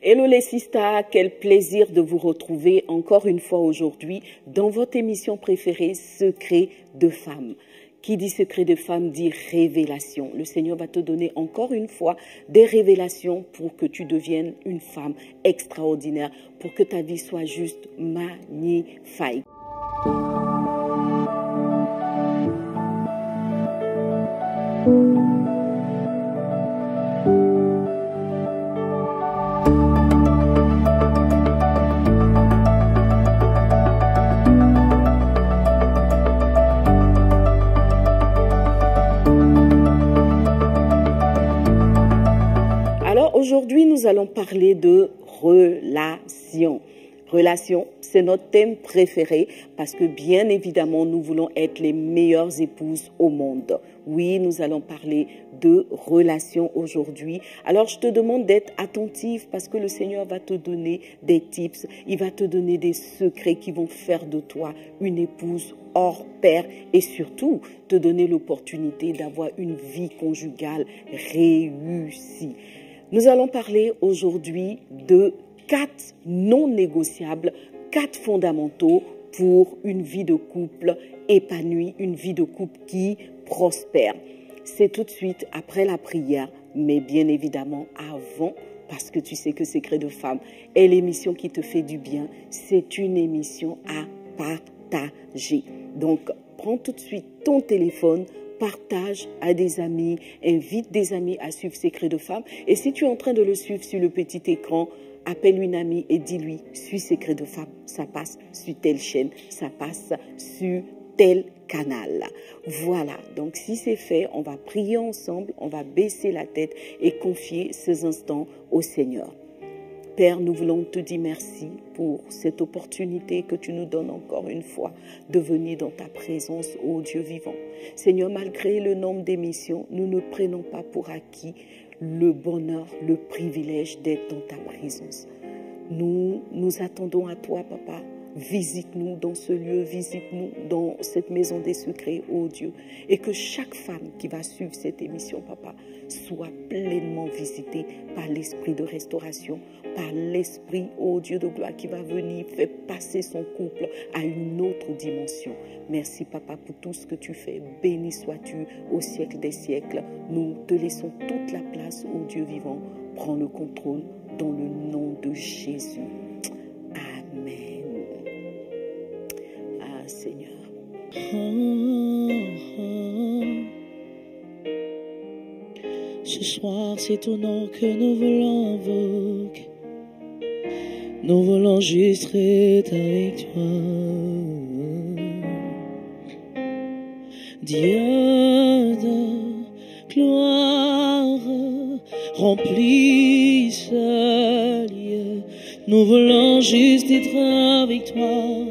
Hello les sisters, quel plaisir de vous retrouver encore une fois aujourd'hui dans votre émission préférée, Secret de Femme. Qui dit secret de femme dit révélation. Le Seigneur va te donner encore une fois des révélations pour que tu deviennes une femme extraordinaire, pour que ta vie soit juste magnifique. Aujourd'hui, nous allons parler de relations. Relations, c'est notre thème préféré parce que bien évidemment, nous voulons être les meilleures épouses au monde. Oui, nous allons parler de relations aujourd'hui. Alors, je te demande d'être attentive parce que le Seigneur va te donner des tips. Il va te donner des secrets qui vont faire de toi une épouse hors pair et surtout te donner l'opportunité d'avoir une vie conjugale réussie. Nous allons parler aujourd'hui de 4 non négociables, 4 fondamentaux pour une vie de couple épanouie, une vie de couple qui prospère. C'est tout de suite après la prière, mais bien évidemment avant, parce que tu sais que Secret de Femme est l'émission qui te fait du bien. C'est une émission à partager. Donc, prends tout de suite ton téléphone, partage à des amis, invite des amis à suivre Secret de Femme. Et si tu es en train de le suivre sur le petit écran, appelle une amie et dis-lui, suis Secret de Femme, ça passe sur telle chaîne, ça passe sur tel canal. Voilà, donc si c'est fait, on va prier ensemble, on va baisser la tête et confier ces instants au Seigneur. Père, nous voulons te dire merci pour cette opportunité que tu nous donnes encore une fois de venir dans ta présence, ô Dieu vivant. Seigneur, malgré le nombre d'émissions, nous ne prenons pas pour acquis le bonheur, le privilège d'être dans ta présence. Nous attendons à toi, Papa. Visite-nous dans ce lieu, visite-nous dans cette maison des secrets, ô Dieu. Et que chaque femme qui va suivre cette émission, Papa, soit pleinement visitée par l'esprit de restauration, par l'esprit, ô Dieu de gloire, qui va venir faire passer son couple à une autre dimension. Merci, Papa, pour tout ce que tu fais. Béni sois-tu au siècle des siècles. Nous te laissons toute la place, ô Dieu vivant. Prends le contrôle dans le nom de Jésus. Amen. Seigneur. Ce soir, c'est ton nom que nous voulons invoquer. Nous voulons juste être avec toi. Dieu de gloire, remplis ce lieu. Nous voulons juste être avec toi.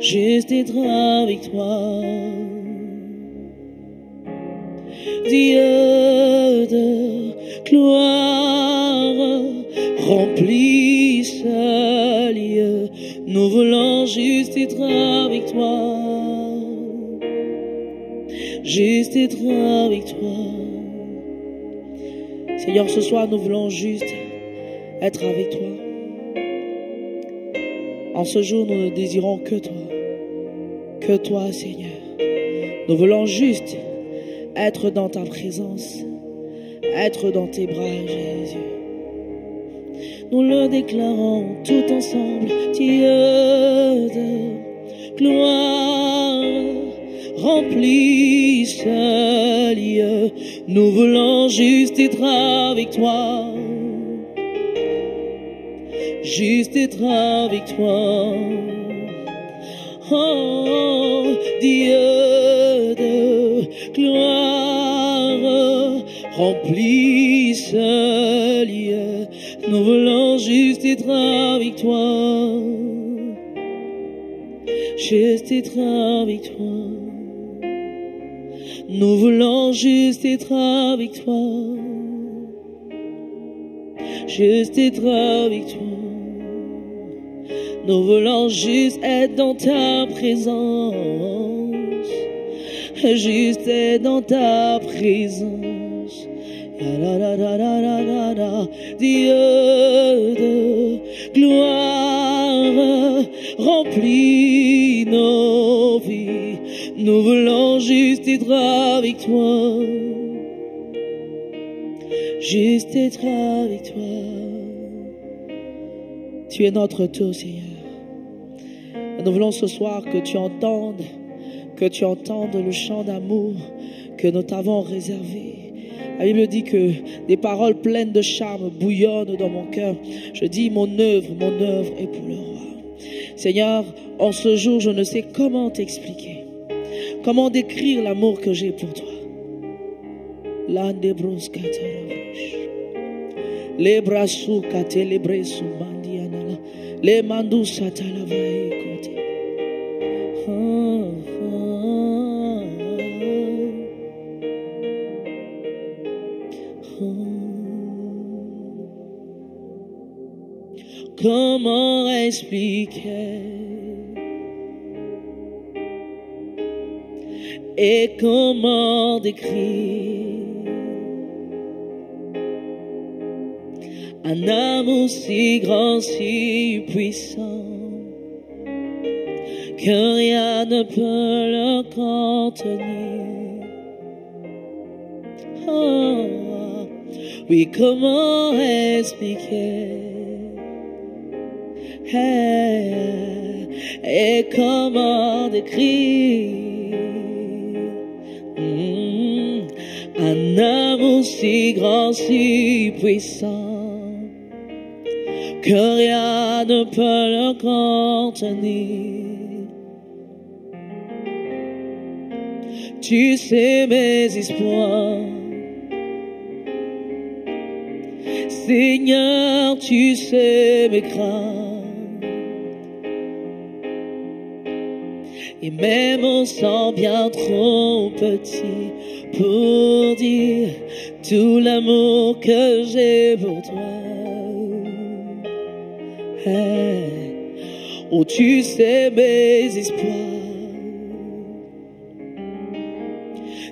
Juste être avec toi. Dieu de gloire, remplis ce lieu. Nous voulons juste être avec toi. Juste être avec toi. Seigneur, ce soir, nous voulons juste être avec toi. En ce jour, nous ne désirons que toi. Que toi, Seigneur. Nous voulons juste être dans ta présence, être dans tes bras, Jésus. Nous le déclarons tout ensemble. Dieu de gloire, remplis ce lieu. Nous voulons juste être avec toi. Juste être avec toi. Oh, Dieu de gloire, remplis ce lieu. Nous voulons juste être avec toi. Juste être avec toi. Nous voulons juste être avec toi. Juste être avec toi. Nous voulons juste être dans ta présence. Juste être dans ta présence. Dieu de gloire, remplis nos vies. Nous voulons juste être avec toi. Juste être avec toi. Tu es notre tout, Seigneur. Et nous voulons ce soir que tu entendes le chant d'amour que nous t'avons réservé. La Bible dit que des paroles pleines de charme bouillonnent dans mon cœur. Je dis mon œuvre est pour le roi. Seigneur, en ce jour, je ne sais comment t'expliquer, comment décrire l'amour que j'ai pour toi. Les brassou kate les bresou mandiana les mandou satala vai kote. Comment expliquer et comment décrire un amour si grand, si puissant que rien ne peut le contenir. Oh, oui, comment expliquer et comment décrire un amour si grand, si puissant que rien ne peut le contenir. Tu sais mes espoirs, Seigneur, tu sais mes craintes. Et même on sent bien trop petit pour dire tout l'amour que j'ai pour toi. Oh, tu sais mes espoirs,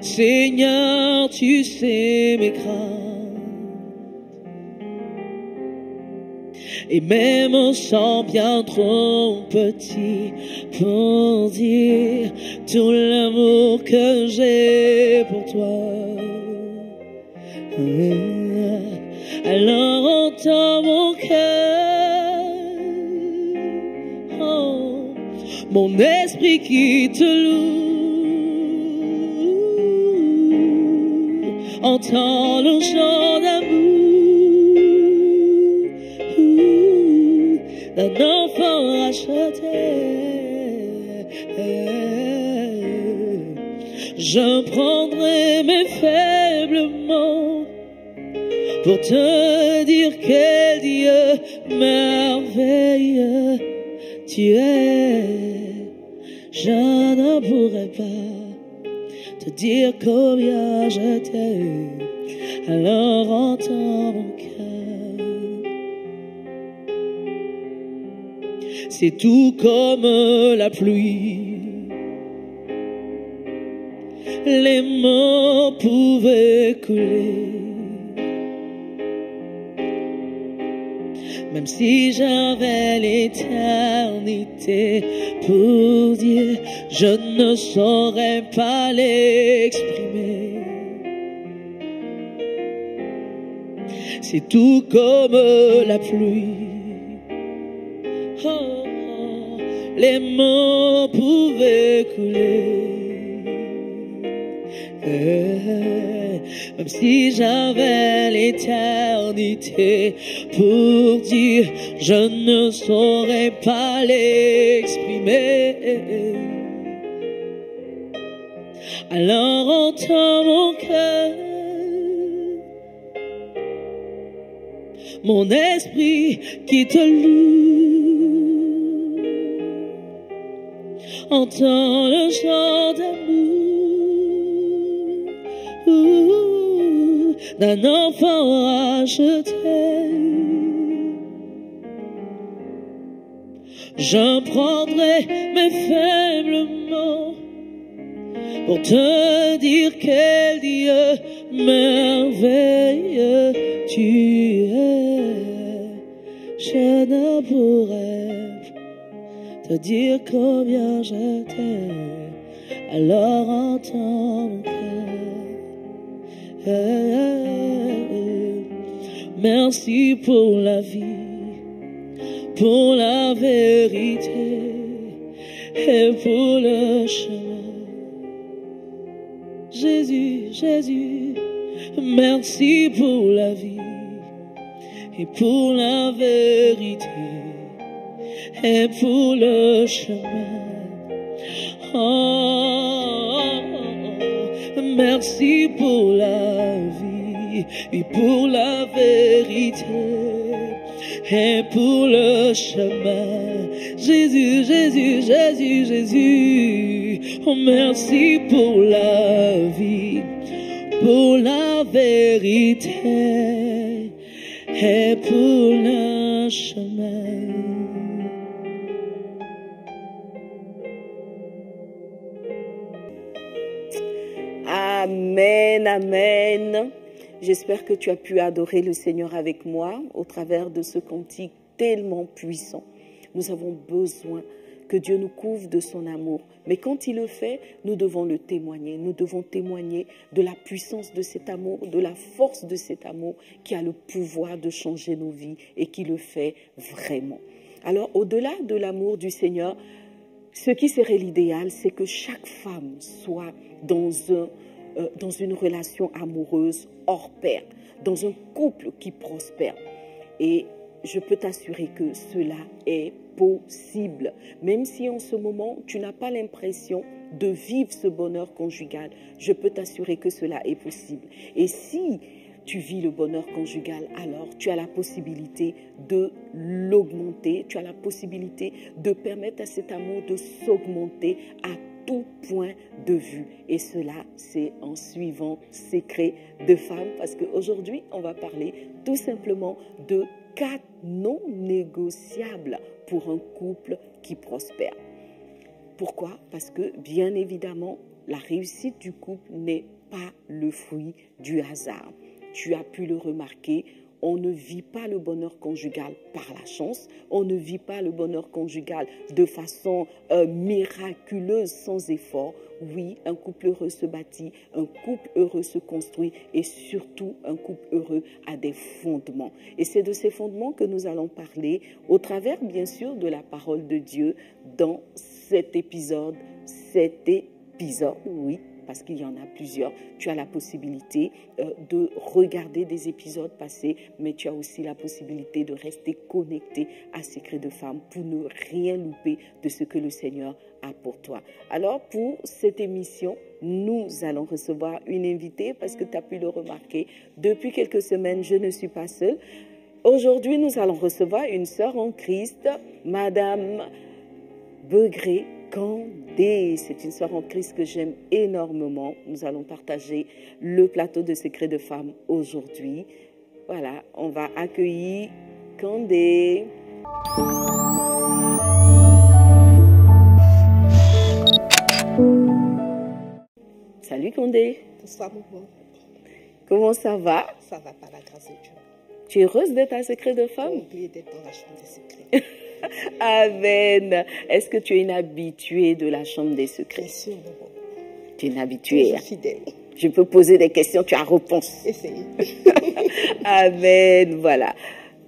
Seigneur, tu sais mes craintes. Et même on sent bien trop petit pour dire tout l'amour que j'ai pour toi. Alors entends mon cœur, oh, mon esprit qui te loue, entends le chant d'amour d'un enfant racheté. Je prendrai mes faibles mots pour te dire quel Dieu merveilleux tu es. Je ne pourrais pas te dire combien je t'aime. Alors entends mon cœur. C'est tout comme la pluie. Les mots pouvaient couler. Même si j'avais l'éternité pour dire, je ne saurais pas l'exprimer. C'est tout comme la pluie. Oh, oh, les mots pouvaient couler. Même si j'avais l'éternité pour dire, je ne saurais pas l'exprimer. Alors entends mon cœur, mon esprit qui te loue, entends le chant d'amour d'un enfant racheté. Je prendrai mes faibles mots pour te dire quel Dieu merveilleux tu es. Je ne pourrais te dire combien je t'aime, alors entends mon cœur. Merci pour la vie, pour la vérité et pour le chemin. Jésus, Jésus, merci pour la vie et pour la vérité et pour le chemin. Oh, merci pour la vie et pour la vérité et pour le chemin. Jésus, Jésus, Jésus, Jésus. Oh, merci pour la vie, pour la vérité et pour le chemin. Amen, amen. J'espère que tu as pu adorer le Seigneur avec moi au travers de ce cantique tellement puissant. Nous avons besoin que Dieu nous couvre de son amour. Mais quand il le fait, nous devons le témoigner. Nous devons témoigner de la puissance de cet amour, de la force de cet amour qui a le pouvoir de changer nos vies et qui le fait vraiment. Alors, au-delà de l'amour du Seigneur, ce qui serait l'idéal, c'est que chaque femme soit dans une relation amoureuse hors pair, dans un couple qui prospère. Et je peux t'assurer que cela est possible. Même si en ce moment, tu n'as pas l'impression de vivre ce bonheur conjugal, je peux t'assurer que cela est possible. Et si tu vis le bonheur conjugal, alors tu as la possibilité de l'augmenter, tu as la possibilité de permettre à cet amour de s'augmenter à tout point de vue. Et cela, c'est en suivant Secret de Femme, parce qu'aujourd'hui, on va parler tout simplement de 4 non négociables pour un couple qui prospère. Pourquoi? Parce que, bien évidemment, la réussite du couple n'est pas le fruit du hasard. Tu as pu le remarquer, on ne vit pas le bonheur conjugal par la chance, on ne vit pas le bonheur conjugal de façon miraculeuse, sans effort. Oui, un couple heureux se bâtit, un couple heureux se construit et surtout un couple heureux a des fondements. Et c'est de ces fondements que nous allons parler au travers, bien sûr, de la parole de Dieu dans cet épisode. Oui, parce qu'il y en a plusieurs. Tu as la possibilité de regarder des épisodes passés, mais tu as aussi la possibilité de rester connecté à Secret de Femme pour ne rien louper de ce que le Seigneur a pour toi. Alors, pour cette émission, nous allons recevoir une invitée parce que tu as pu le remarquer. Depuis quelques semaines, je ne suis pas seule. Aujourd'hui, nous allons recevoir une sœur en Christ, Madame Begré Kandé. C'est une sœur en Christ que j'aime énormément. Nous allons partager le plateau de Secret de Femme aujourd'hui. Voilà, on va accueillir Kandé. Salut Kandé. Bonsoir, maman. Comment ça va? Ça va par la grâce de Dieu. Tu es heureuse d'être à Secret de Femme? J'ai oublié d'être dans la chambre des secrets. Amen. Est-ce que tu es une habituée de la chambre des secrets? Bien sûr, maman. Tu es une habituée. Je suis fidèle. Je peux poser des questions, tu as réponse. Essayez. Amen. Voilà.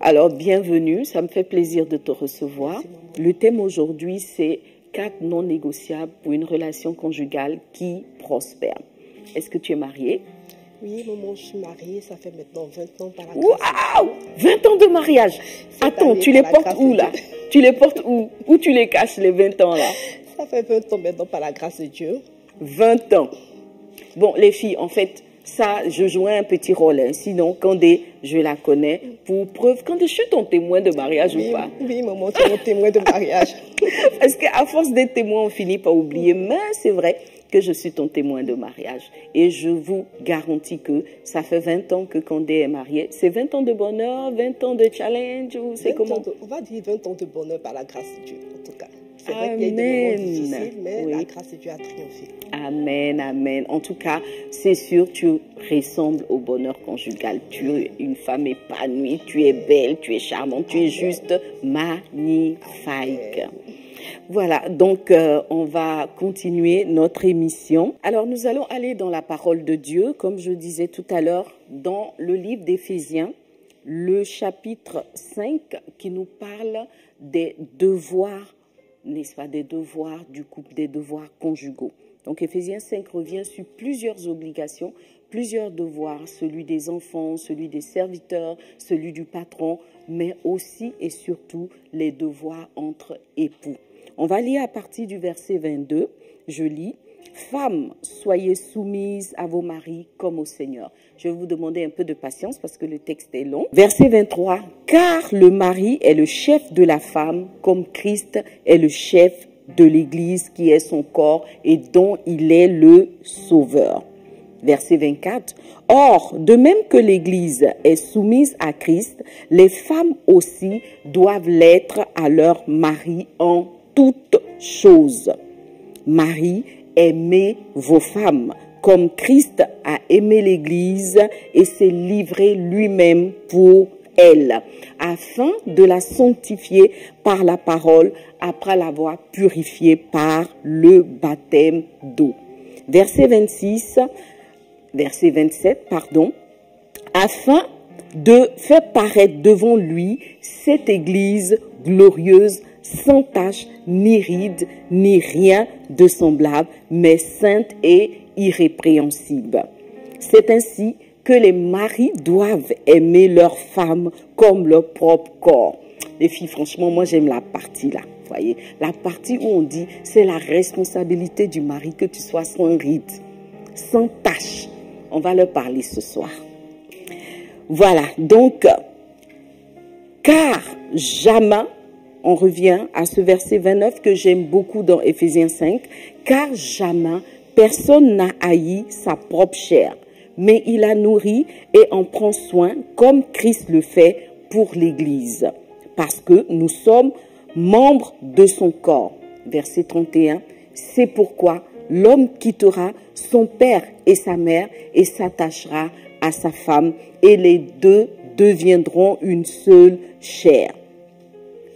Alors, bienvenue. Ça me fait plaisir de te recevoir. Merci, maman. Le thème aujourd'hui, c'est 4 non négociables pour une relation conjugale qui prospère. Est-ce que tu es mariée? Oui, maman, je suis mariée. Ça fait maintenant 20 ans par la grâce. Waouh! 20 ans de mariage. Attends, année, tu les par la portes grâce où de là? Dieu. Tu les portes où? Où tu les caches les 20 ans là? Ça fait 20 ans maintenant par la grâce de Dieu. 20 ans. Bon, les filles, en fait, ça, je jouais un petit rôle. Hein. Sinon, Kandé, je la connais. Pour preuve, Kandé, je suis ton témoin de mariage Oui, ou pas? oui, maman, tu es mon témoin de mariage. Parce qu'à force d'être témoin, on finit par oublier. Mais c'est vrai que je suis ton témoin de mariage. Et je vous garantis que ça fait 20 ans que Kandé est marié. C'est 20 ans de bonheur, 20 ans de challenge ou c'est comment? On va dire 20 ans de bonheur par la grâce de Dieu, en tout cas. C'est vrai qu'il y a eu des moments difficiles, mais la grâce de Dieu a triomphé. Amen, amen. En tout cas, c'est sûr, tu ressembles au bonheur conjugal. Tu es une femme épanouie, tu es belle, tu es charmante, tu es juste magnifique. Voilà, donc on va continuer notre émission. Alors nous allons aller dans la parole de Dieu, comme je disais tout à l'heure, dans le livre d'Éphésiens, le chapitre 5 qui nous parle des devoirs, n'est-ce pas, des devoirs du couple, des devoirs conjugaux. Donc Éphésiens 5 revient sur plusieurs obligations, plusieurs devoirs, celui des enfants, celui des serviteurs, celui du patron, mais aussi et surtout les devoirs entre époux. On va lire à partir du verset 22, je lis. Femmes, soyez soumises à vos maris comme au Seigneur. Je vais vous demander un peu de patience parce que le texte est long. Verset 23. Car le mari est le chef de la femme comme Christ est le chef de l'Église qui est son corps et dont il est le sauveur. Verset 24. Or, de même que l'Église est soumise à Christ, les femmes aussi doivent l'être à leur mari en toutes choses. Marie, aimez vos femmes, comme Christ a aimé l'Église et s'est livré lui-même pour elle, afin de la sanctifier par la parole, après l'avoir purifiée par le baptême d'eau. Verset 27, afin de faire paraître devant lui cette Église glorieuse, sans tache, ni ride, ni rien de semblable, mais sainte et irrépréhensible. C'est ainsi que les maris doivent aimer leurs femmes comme leur propre corps. Les filles, franchement, moi j'aime la partie là, vous voyez, la partie où on dit c'est la responsabilité du mari que tu sois sans ride, sans tache. On va leur parler ce soir. Voilà, donc, car jamais, on revient à ce verset 29 que j'aime beaucoup dans Éphésiens 5, car jamais personne n'a haï sa propre chair, mais il la nourrit et en prend soin comme Christ le fait pour l'Église, parce que nous sommes membres de son corps. Verset 31, c'est pourquoi l'homme quittera son père et sa mère et s'attachera à sa femme, et les deux deviendront une seule chair.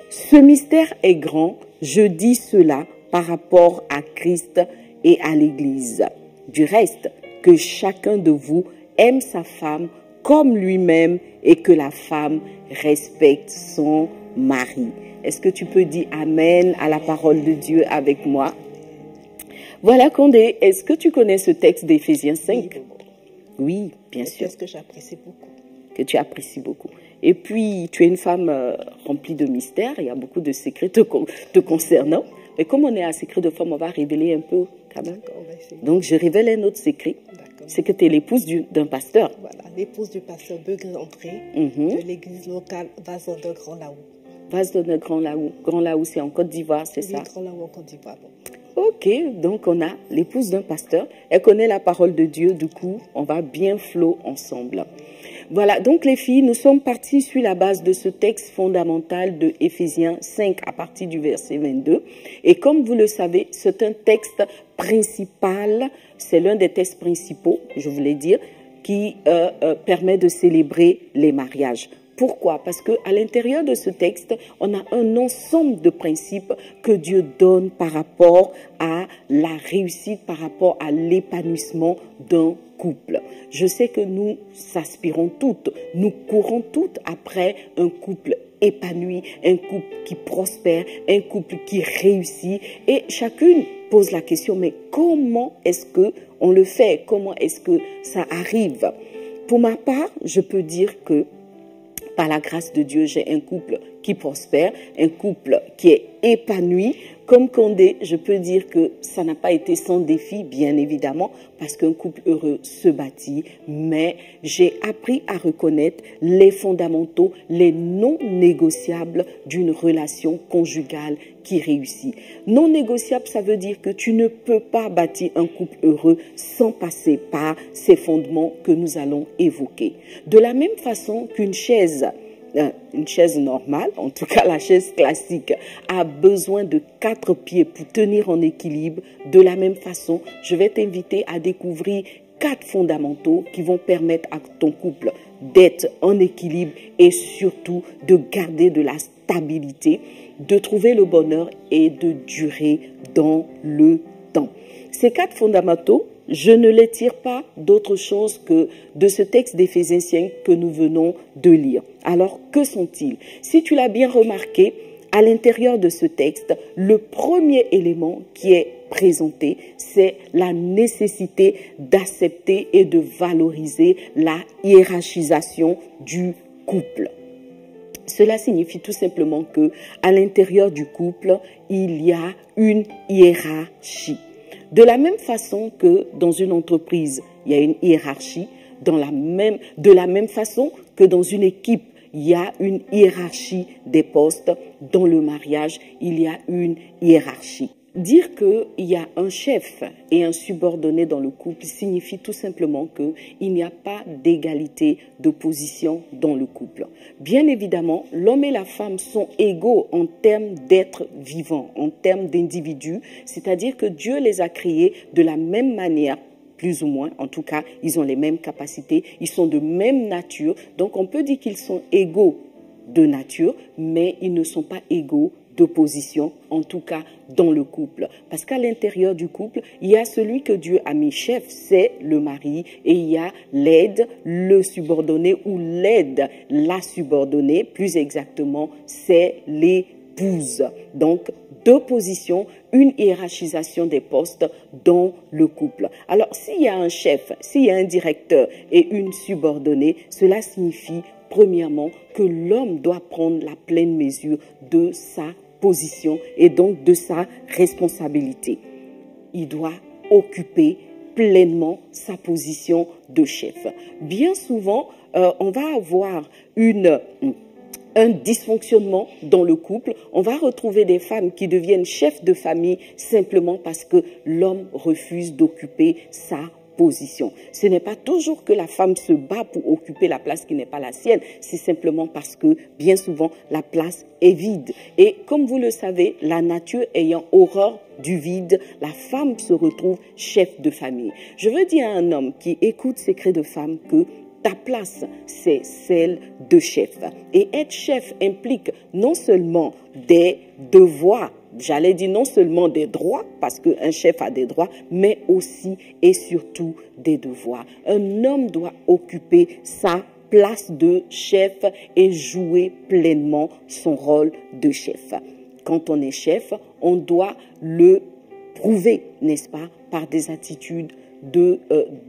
Ce mystère est grand, je dis cela par rapport à Christ et à l'Église. Du reste, que chacun de vous aime sa femme comme lui-même et que la femme respecte son mari. Est-ce que tu peux dire Amen à la parole de Dieu avec moi? Voilà, Condé, est-ce que tu connais ce texte d'Éphésiens 5? Oui, bien sûr. C'est ce que j'apprécie beaucoup. Que tu apprécies beaucoup. Et puis, tu es une femme remplie de mystères. Il y a beaucoup de secrets te concernant. Mais comme on est à Secret de Femme, on va révéler un peu quand même. Donc, je révèle un autre secret. C'est que tu es l'épouse d'un pasteur. Voilà, l'épouse du pasteur Begré André de l'église locale Vazon de Grand Laou. Vazon de Grand Laou. Grand Laou, c'est en Côte d'Ivoire, c'est ça? Grand Laou en Côte d'Ivoire. Ok, donc on a l'épouse d'un pasteur. Elle connaît la parole de Dieu, du coup, on va bien flot ensemble. Voilà, donc les filles, nous sommes partis sur la base de ce texte fondamental de Éphésiens 5 à partir du verset 22. Et comme vous le savez, c'est un texte principal, c'est l'un des textes principaux, je voulais dire, qui permet de célébrer les mariages. Pourquoi? Parce qu'à l'intérieur de ce texte, on a un ensemble de principes que Dieu donne par rapport à la réussite, par rapport à l'épanouissement d'un couple. Je sais que nous aspirons toutes, nous courons toutes après un couple épanoui, un couple qui prospère, un couple qui réussit. Et chacune pose la question, mais comment est-ce que on le fait? Comment est-ce que ça arrive? Pour ma part, je peux dire que par la grâce de Dieu, j'ai un couple qui prospère, un couple qui est épanoui. Comme Condé, je peux dire que ça n'a pas été sans défi, bien évidemment, parce qu'un couple heureux se bâtit, mais j'ai appris à reconnaître les fondamentaux, les non négociables d'une relation conjugale qui réussit. Non négociable, ça veut dire que tu ne peux pas bâtir un couple heureux sans passer par ces fondements que nous allons évoquer. De la même façon qu'une chaise une chaise normale, en tout cas la chaise classique, a besoin de 4 pieds pour tenir en équilibre. De la même façon, je vais t'inviter à découvrir 4 fondamentaux qui vont permettre à ton couple d'être en équilibre et surtout de garder de la stabilité, de trouver le bonheur et de durer dans le temps. Ces 4 fondamentaux, je ne les tire pas d'autre chose que de ce texte d'Éphésiens 5 que nous venons de lire. Alors, que sont-ils? Si tu l'as bien remarqué, à l'intérieur de ce texte, le premier élément qui est présenté, c'est la nécessité d'accepter et de valoriser la hiérarchisation du couple. Cela signifie tout simplement que à l'intérieur du couple, il y a une hiérarchie. De la même façon que dans une entreprise, il y a une hiérarchie, de la même façon que dans une équipe, il y a une hiérarchie des postes. Dans le mariage, il y a une hiérarchie. Dire qu'il y a un chef et un subordonné dans le couple signifie tout simplement qu'il n'y a pas d'égalité de position dans le couple. Bien évidemment, l'homme et la femme sont égaux en termes d'être vivants, en termes d'individus, c'est-à-dire que Dieu les a créés de la même manière, plus ou moins, en tout cas, ils ont les mêmes capacités, ils sont de même nature, donc on peut dire qu'ils sont égaux de nature, mais ils ne sont pas égaux d'opposition, en tout cas dans le couple. Parce qu'à l'intérieur du couple, il y a celui que Dieu a mis chef, c'est le mari, et il y a l'aide, le subordonné, ou l'aide, la subordonnée, plus exactement, c'est l'épouse. Donc, 2 positions, une hiérarchisation des postes dans le couple. Alors, s'il y a un chef, s'il y a un directeur et une subordonnée, cela signifie premièrement que l'homme doit prendre la pleine mesure de sa position et donc de sa responsabilité. Il doit occuper pleinement sa position de chef. Bien souvent, on va avoir un dysfonctionnement dans le couple. On va retrouver des femmes qui deviennent chefs de famille simplement parce que l'homme refuse d'occuper sa position. Ce n'est pas toujours que la femme se bat pour occuper la place qui n'est pas la sienne, c'est simplement parce que bien souvent la place est vide. Et comme vous le savez, la nature ayant horreur du vide, la femme se retrouve chef de famille. Je veux dire à un homme qui écoute Secret de femme que ta place, c'est celle de chef. Et être chef implique non seulement des devoirs, j'allais dire non seulement des droits, parce qu'un chef a des droits, mais aussi et surtout des devoirs. Un homme doit occuper sa place de chef et jouer pleinement son rôle de chef. Quand on est chef, on doit le prouver, n'est-ce pas, par des attitudes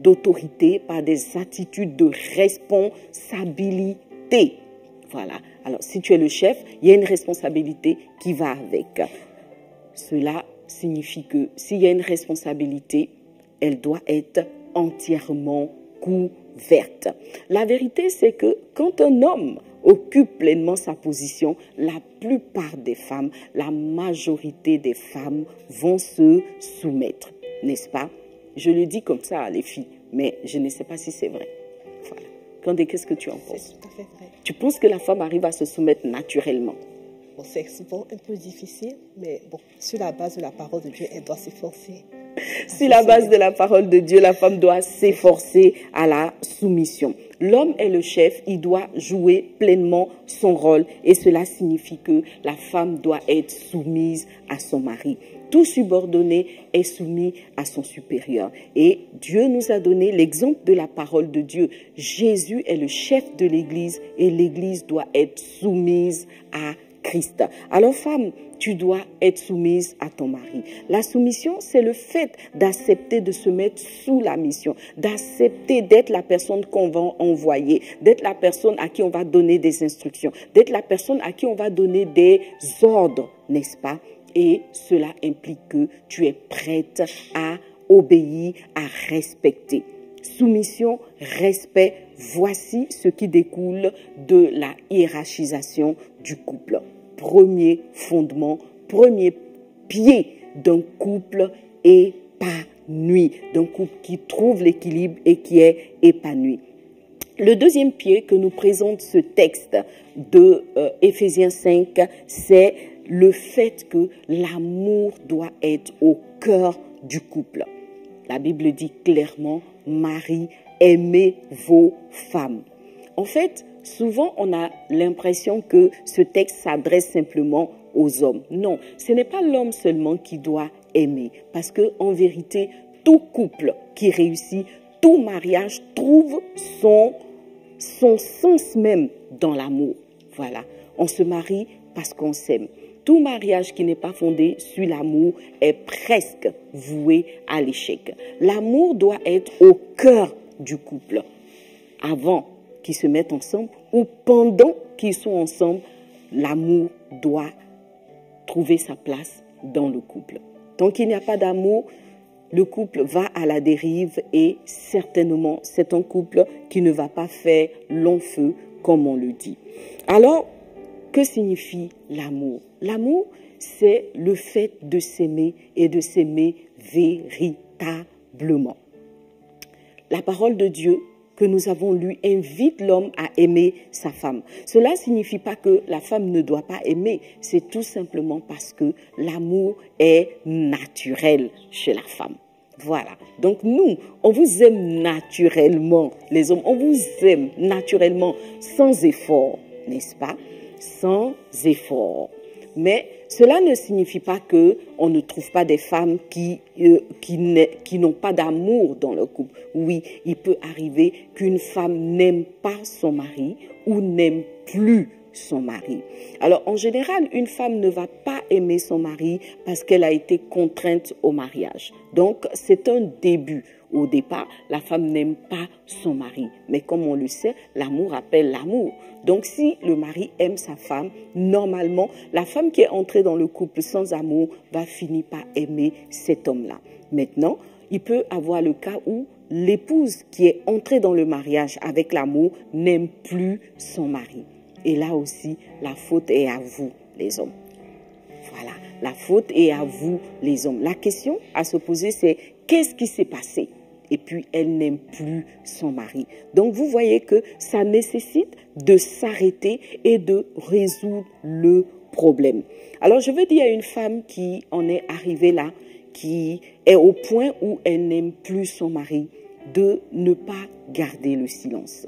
d'autorité, par des attitudes de responsabilité. Voilà. Alors, si tu es le chef, il y a une responsabilité qui va avec. Cela signifie que s'il y a une responsabilité, elle doit être entièrement couverte. La vérité, c'est que quand un homme occupe pleinement sa position, la plupart des femmes, la majorité des femmes vont se soumettre, n'est-ce pas? Je le dis comme ça, les filles, mais je ne sais pas si c'est vrai. Voilà. Candé, qu'est-ce que tu en penses? C'est tout à fait vrai. Tu penses que la femme arrive à se soumettre naturellement? Bon, c'est souvent un peu difficile, mais bon, sur la base de la parole de Dieu, elle doit s'efforcer. Sur la base de la parole de Dieu, la femme doit s'efforcer à la soumission. L'homme est le chef, il doit jouer pleinement son rôle et cela signifie que la femme doit être soumise à son mari. Tout subordonné est soumis à son supérieur. Et Dieu nous a donné l'exemple de la parole de Dieu. Jésus est le chef de l'Église et l'Église doit être soumise à Christ. Alors femme, tu dois être soumise à ton mari. La soumission, c'est le fait d'accepter de se mettre sous la mission, d'accepter d'être la personne qu'on va envoyer, d'être la personne à qui on va donner des instructions, d'être la personne à qui on va donner des ordres, n'est-ce pas? Et cela implique que tu es prête à obéir, à respecter. Soumission, respect, voici ce qui découle de la hiérarchisation du couple. Premier fondement, premier pied d'un couple épanoui, d'un couple qui trouve l'équilibre et qui est épanoui. Le deuxième pied que nous présente ce texte de Éphésiens 5, c'est le fait que l'amour doit être au cœur du couple. La Bible dit clairement, Marie, aimez vos femmes. En fait, souvent on a l'impression que ce texte s'adresse simplement aux hommes. Non, ce n'est pas l'homme seulement qui doit aimer, parce que en vérité, tout couple qui réussit, tout mariage trouve son sens même dans l'amour. Voilà, on se marie parce qu'on s'aime. Tout mariage qui n'est pas fondé sur l'amour est presque voué à l'échec. L'amour doit être au cœur du couple, avant qu'ils se mettent ensemble ou pendant qu'ils sont ensemble. L'amour doit trouver sa place dans le couple. Tant qu'il n'y a pas d'amour, le couple va à la dérive et certainement c'est un couple qui ne va pas faire long feu comme on le dit. Alors, que signifie l'amour? L'amour, c'est le fait de s'aimer et de s'aimer véritablement. La parole de Dieu que nous avons lue invite l'homme à aimer sa femme. Cela ne signifie pas que la femme ne doit pas aimer, c'est tout simplement parce que l'amour est naturel chez la femme. Voilà, donc nous, on vous aime naturellement, les hommes, on vous aime naturellement, sans effort, n'est-ce pas? Sans effort. Mais cela ne signifie pas que on ne trouve pas des femmes qui n'ont pas d'amour dans leur couple. Oui, il peut arriver qu'une femme n'aime pas son mari ou n'aime plus son mari. Alors, en général, une femme ne va pas aimer son mari parce qu'elle a été contrainte au mariage. Donc, c'est un début. Au départ, la femme n'aime pas son mari. Mais comme on le sait, l'amour appelle l'amour. Donc, si le mari aime sa femme, normalement, la femme qui est entrée dans le couple sans amour va finir par aimer cet homme-là. Maintenant, il peut avoir le cas où l'épouse qui est entrée dans le mariage avec l'amour n'aime plus son mari. Et là aussi, la faute est à vous, les hommes. Voilà, la faute est à vous, les hommes. La question à se poser, c'est qu'est-ce qui s'est passé? Et puis, elle n'aime plus son mari. Donc, vous voyez que ça nécessite de s'arrêter et de résoudre le problème. Alors, je veux dire à une femme qui en est arrivée là, qui est au point où elle n'aime plus son mari, de ne pas garder le silence.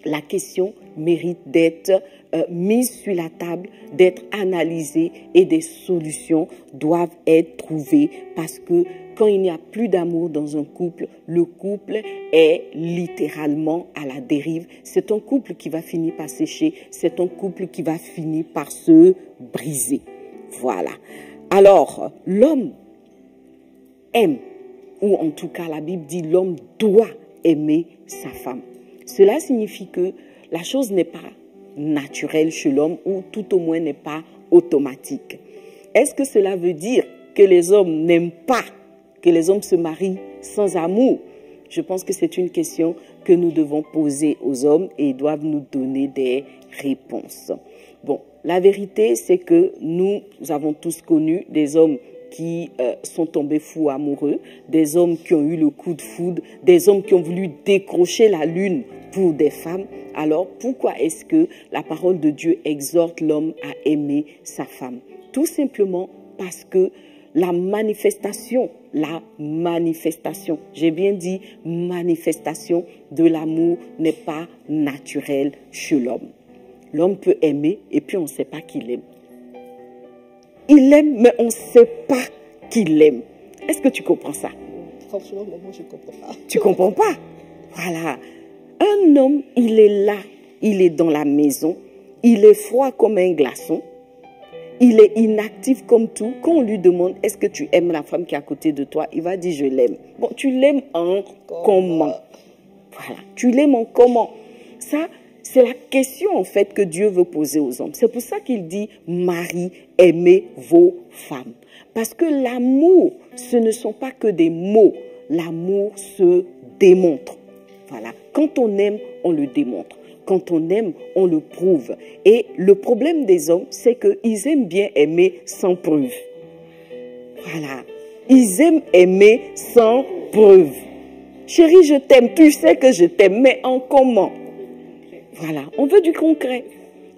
La question mérite d'être mise sur la table, d'être analysée et des solutions doivent être trouvées parce que quand il n'y a plus d'amour dans un couple, le couple est littéralement à la dérive. C'est un couple qui va finir par sécher, c'est un couple qui va finir par se briser. Voilà. Alors, l'homme aime, ou en tout cas la Bible dit l'homme doit aimer sa femme. Cela signifie que la chose n'est pas naturelle chez l'homme ou tout au moins n'est pas automatique. Est-ce que cela veut dire que les hommes n'aiment pas, que les hommes se marient sans amour? Je pense que c'est une question que nous devons poser aux hommes et ils doivent nous donner des réponses. Bon, la vérité c'est que nous avons tous connu des hommes qui sont tombés fous amoureux, des hommes qui ont eu le coup de foudre, des hommes qui ont voulu décrocher la lune pour des femmes. Alors, pourquoi est-ce que la parole de Dieu exhorte l'homme à aimer sa femme? Tout simplement parce que la manifestation, j'ai bien dit manifestation de l'amour n'est pas naturelle chez l'homme. L'homme peut aimer et puis on ne sait pas qu'il aime. Il aime, mais on ne sait pas qu'il aime. Est-ce que tu comprends ça? Franchement, moi, je ne comprends pas. Tu ne comprends pas? Voilà. Un homme, il est là, il est dans la maison, il est froid comme un glaçon, il est inactif comme tout. Quand on lui demande, est-ce que tu aimes la femme qui est à côté de toi? Il va dire, je l'aime. Bon, tu l'aimes en comment? Voilà. Tu l'aimes en comment? Ça, c'est la question en fait que Dieu veut poser aux hommes. C'est pour ça qu'il dit, Marie, aimez vos femmes. Parce que l'amour, ce ne sont pas que des mots. L'amour se démontre. Voilà. Quand on aime, on le démontre. Quand on aime, on le prouve. Et le problème des hommes, c'est qu'ils aiment bien aimer sans preuve. Voilà. Ils aiment aimer sans preuve. Chérie, je t'aime, tu sais que je t'aime, mais en comment? Voilà, on veut du concret.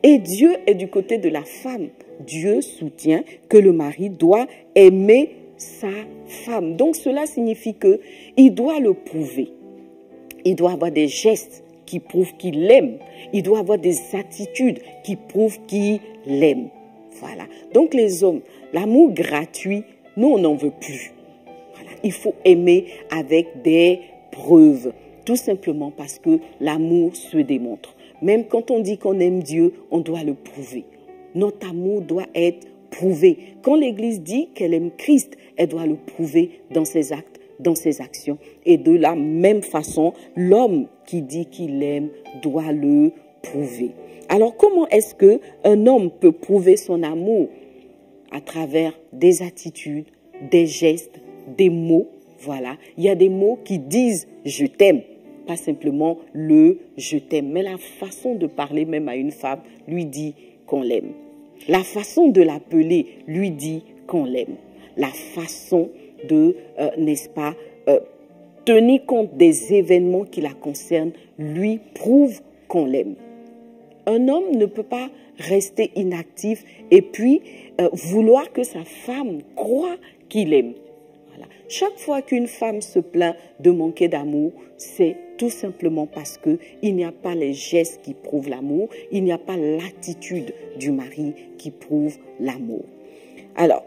Et Dieu est du côté de la femme. Dieu soutient que le mari doit aimer sa femme. Donc cela signifie qu'il doit le prouver. Il doit avoir des gestes qui prouvent qu'il l'aime. Il doit avoir des attitudes qui prouvent qu'il l'aime. Voilà. Donc les hommes, l'amour gratuit, nous on n'en veut plus. Voilà. Il faut aimer avec des preuves. Tout simplement parce que l'amour se démontre. Même quand on dit qu'on aime Dieu, on doit le prouver. Notre amour doit être prouvé. Quand l'Église dit qu'elle aime Christ, elle doit le prouver dans ses actes, dans ses actions. Et de la même façon, l'homme qui dit qu'il aime doit le prouver. Alors comment est-ce qu'un homme peut prouver son amour? À travers des attitudes, des gestes, des mots. Voilà, il y a des mots qui disent « je t'aime ». Pas simplement le « je t'aime », mais la façon de parler même à une femme lui dit qu'on l'aime. La façon de l'appeler lui dit qu'on l'aime. La façon de, n'est-ce pas, tenir compte des événements qui la concernent lui prouve qu'on l'aime. Un homme ne peut pas rester inactif et puis vouloir que sa femme croie qu'il aime. Voilà. Chaque fois qu'une femme se plaint de manquer d'amour, c'est tout simplement parce qu'il n'y a pas les gestes qui prouvent l'amour, il n'y a pas l'attitude du mari qui prouve l'amour. Alors,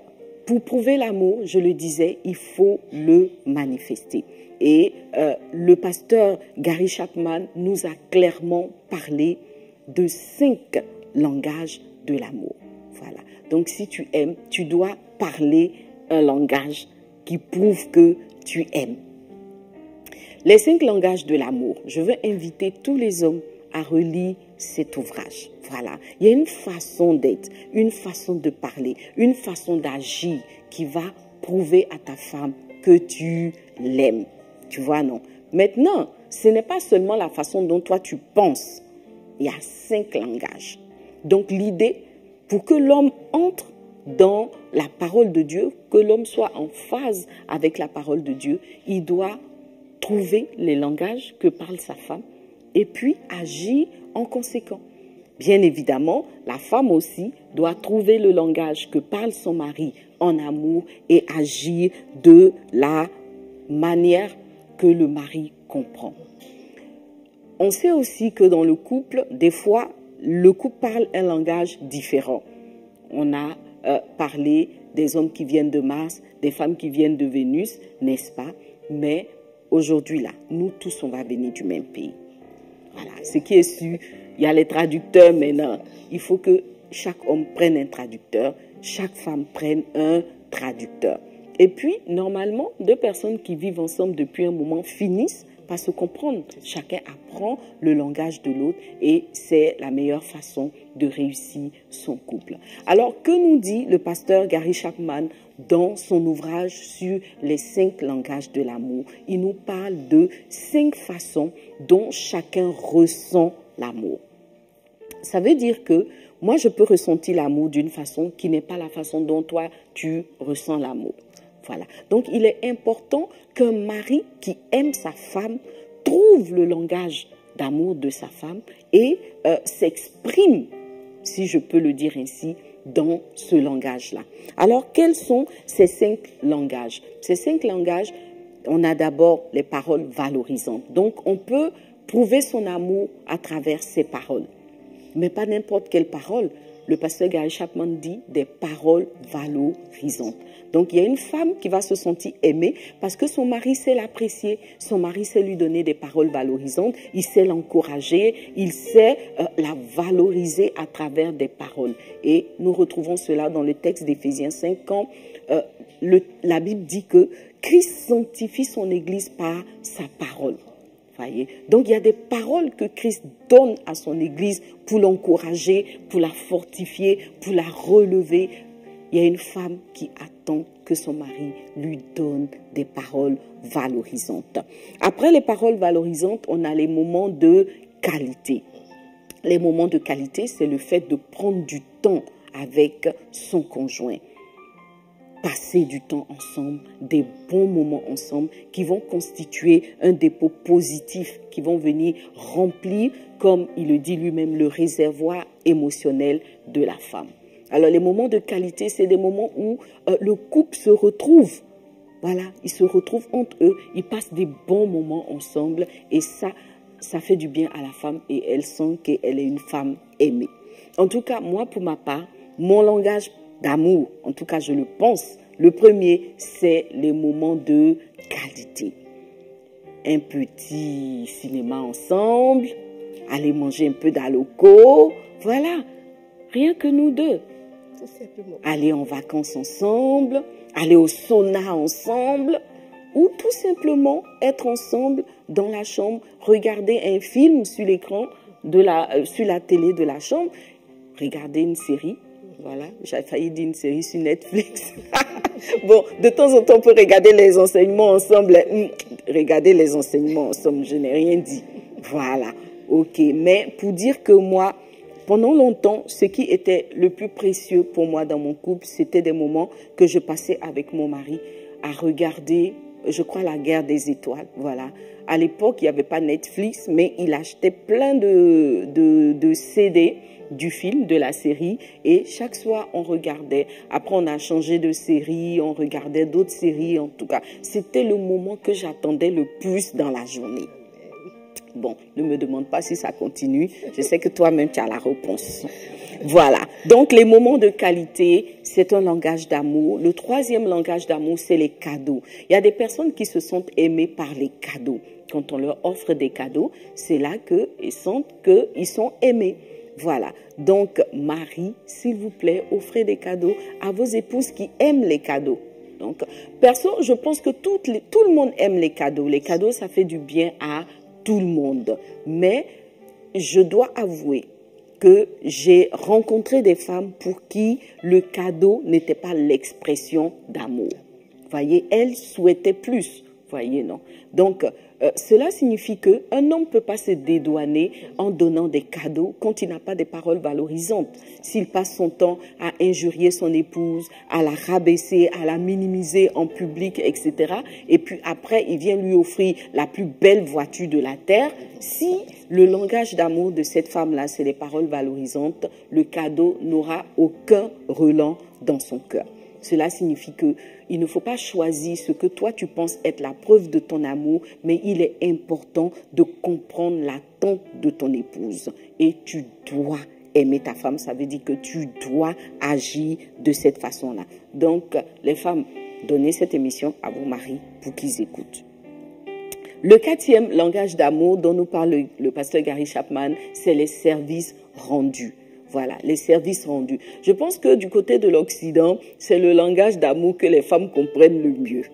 pour prouver l'amour, je le disais, il faut le manifester. Et le pasteur Gary Chapman nous a clairement parlé de 5 langages de l'amour. Voilà. Donc, si tu aimes, tu dois parler un langage qui prouve que tu aimes. Les 5 langages de l'amour. Je veux inviter tous les hommes à relire cet ouvrage. Voilà. Il y a une façon d'être, une façon de parler, une façon d'agir qui va prouver à ta femme que tu l'aimes. Tu vois, non? Maintenant, ce n'est pas seulement la façon dont toi tu penses. Il y a 5 langages. Donc l'idée, pour que l'homme entre dans la parole de Dieu, que l'homme soit en phase avec la parole de Dieu, il doit trouver les langages que parle sa femme et puis agir en conséquent. Bien évidemment, la femme aussi doit trouver le langage que parle son mari en amour et agir de la manière que le mari comprend. On sait aussi que dans le couple, des fois, le couple parle un langage différent. On a parlé des hommes qui viennent de Mars, des femmes qui viennent de Vénus, n'est-ce pas? Mais aujourd'hui, là, nous tous, on va venir du même pays. Voilà, ce qui est sûr, il y a les traducteurs maintenant. Il faut que chaque homme prenne un traducteur, chaque femme prenne un traducteur. Et puis, normalement, 2 personnes qui vivent ensemble depuis un moment finissent par se comprendre. Chacun apprend le langage de l'autre et c'est la meilleure façon de réussir son couple. Alors, que nous dit le pasteur Gary Chapman dans son ouvrage sur les 5 langages de l'amour? Il nous parle de 5 façons dont chacun ressent l'amour. Ça veut dire que moi, je peux ressentir l'amour d'une façon qui n'est pas la façon dont toi, tu ressens l'amour. Voilà. Donc, il est important qu'un mari qui aime sa femme trouve le langage d'amour de sa femme et s'exprime, si je peux le dire ainsi, dans ce langage-là. Alors, quels sont ces 5 langages? Ces 5 langages, on a d'abord les paroles valorisantes. Donc, on peut prouver son amour à travers ses paroles. Mais pas n'importe quelle parole. Le pasteur Gary Chapman dit des paroles valorisantes. Donc, il y a une femme qui va se sentir aimée parce que son mari sait l'apprécier, son mari sait lui donner des paroles valorisantes, il sait l'encourager, il sait la valoriser à travers des paroles. Et nous retrouvons cela dans le texte d'Éphésiens 5 quand la Bible dit que Christ sanctifie son Église par sa parole. Voyez? Donc, il y a des paroles que Christ donne à son Église pour l'encourager, pour la fortifier, pour la relever. Il y a une femme qui attend que son mari lui donne des paroles valorisantes. Après les paroles valorisantes, on a les moments de qualité. Les moments de qualité, c'est le fait de prendre du temps avec son conjoint. passer du temps ensemble, des bons moments ensemble qui vont constituer un dépôt positif, qui vont venir remplir, comme il le dit lui-même, le réservoir émotionnel de la femme. Alors les moments de qualité, c'est des moments où le couple se retrouve. Voilà, ils se retrouvent entre eux, ils passent des bons moments ensemble et ça fait du bien à la femme et elle sent qu'elle est une femme aimée. En tout cas, moi, pour ma part, mon langage d'amour, en tout cas, je le pense, le premier, c'est les moments de qualité. Un petit cinéma ensemble, aller manger un peu d'aloco, voilà, rien que nous deux. Tout simplement. Aller en vacances ensemble, aller au sauna ensemble, ou tout simplement être ensemble dans la chambre, regarder un film sur l'écran, sur la télé de la chambre, regarder une série. Voilà, j'ai failli dire une série sur Netflix. Bon, de temps en temps, on peut regarder les enseignements ensemble. Regarder les enseignements ensemble, je n'ai rien dit. Voilà, ok. Mais pour dire que moi, pendant longtemps, ce qui était le plus précieux pour moi dans mon couple, c'était des moments que je passais avec mon mari à regarder, je crois, la guerre des étoiles. Voilà. À l'époque, il n'y avait pas Netflix, mais il achetait plein de CD du film, de la série, et chaque soir, on regardait. Après, on a changé de série, on regardait d'autres séries, en tout cas. C'était le moment que j'attendais le plus dans la journée. Bon, ne me demande pas si ça continue. Je sais que toi-même, tu as la réponse. Voilà. Donc, les moments de qualité, c'est un langage d'amour. Le troisième langage d'amour, c'est les cadeaux. Il y a des personnes qui se sentent aimées par les cadeaux. Quand on leur offre des cadeaux, c'est là qu'ils sentent qu'ils sont aimés. Voilà. Donc, Marie, s'il vous plaît, offrez des cadeaux à vos épouses qui aiment les cadeaux. Donc, perso, je pense que tout le monde aime les cadeaux. Les cadeaux, ça fait du bien à tout le monde. Mais je dois avouer que j'ai rencontré des femmes pour qui le cadeau n'était pas l'expression d'amour. Voyez, elles souhaitaient plus. Voyez, non. Donc, cela signifie qu'un homme ne peut pas se dédouaner en donnant des cadeaux quand il n'a pas des paroles valorisantes. S'il passe son temps à injurier son épouse, à la rabaisser, à la minimiser en public, etc. Et puis après, il vient lui offrir la plus belle voiture de la terre. Si le langage d'amour de cette femme-là, c'est les paroles valorisantes, le cadeau n'aura aucun relent dans son cœur. Cela signifie qu'il ne faut pas choisir ce que toi tu penses être la preuve de ton amour, mais il est important de comprendre l'attente de ton épouse. Et tu dois aimer ta femme, ça veut dire que tu dois agir de cette façon-là. Donc, les femmes, donnez cette émission à vos maris pour qu'ils écoutent. Le quatrième langage d'amour dont nous parle le pasteur Gary Chapman, c'est les services rendus. Voilà, les services rendus. Je pense que du côté de l'Occident, c'est le langage d'amour que les femmes comprennent le mieux.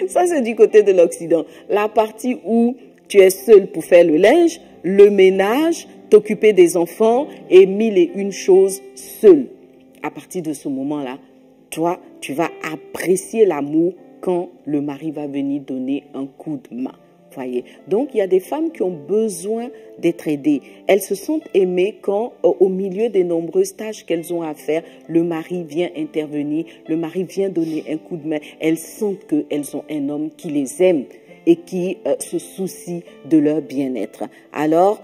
Ça, c'est du côté de l'Occident. La partie où tu es seul pour faire le linge, le ménage, t'occuper des enfants et mille et une choses seul. À partir de ce moment-là, toi, tu vas apprécier l'amour quand le mari va venir donner un coup de main. Voyez. Donc, il y a des femmes qui ont besoin d'être aidées. Elles se sentent aimées quand, au milieu des nombreuses tâches qu'elles ont à faire, le mari vient intervenir, le mari vient donner un coup de main. Elles sentent qu'elles ont un homme qui les aime et qui se soucie de leur bien-être. Alors,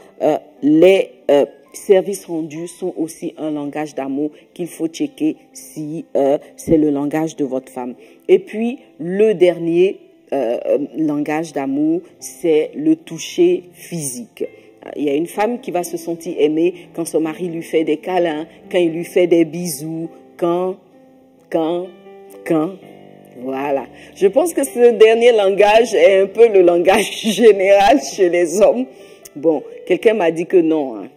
les services rendus sont aussi un langage d'amour qu'il faut checker si c'est le langage de votre femme. Et puis, le dernier langage d'amour, c'est le toucher physique. Il y a une femme qui va se sentir aimée quand son mari lui fait des câlins, quand il lui fait des bisous, quand. Voilà. Je pense que ce dernier langage est un peu le langage général chez les hommes. Bon, quelqu'un m'a dit que non,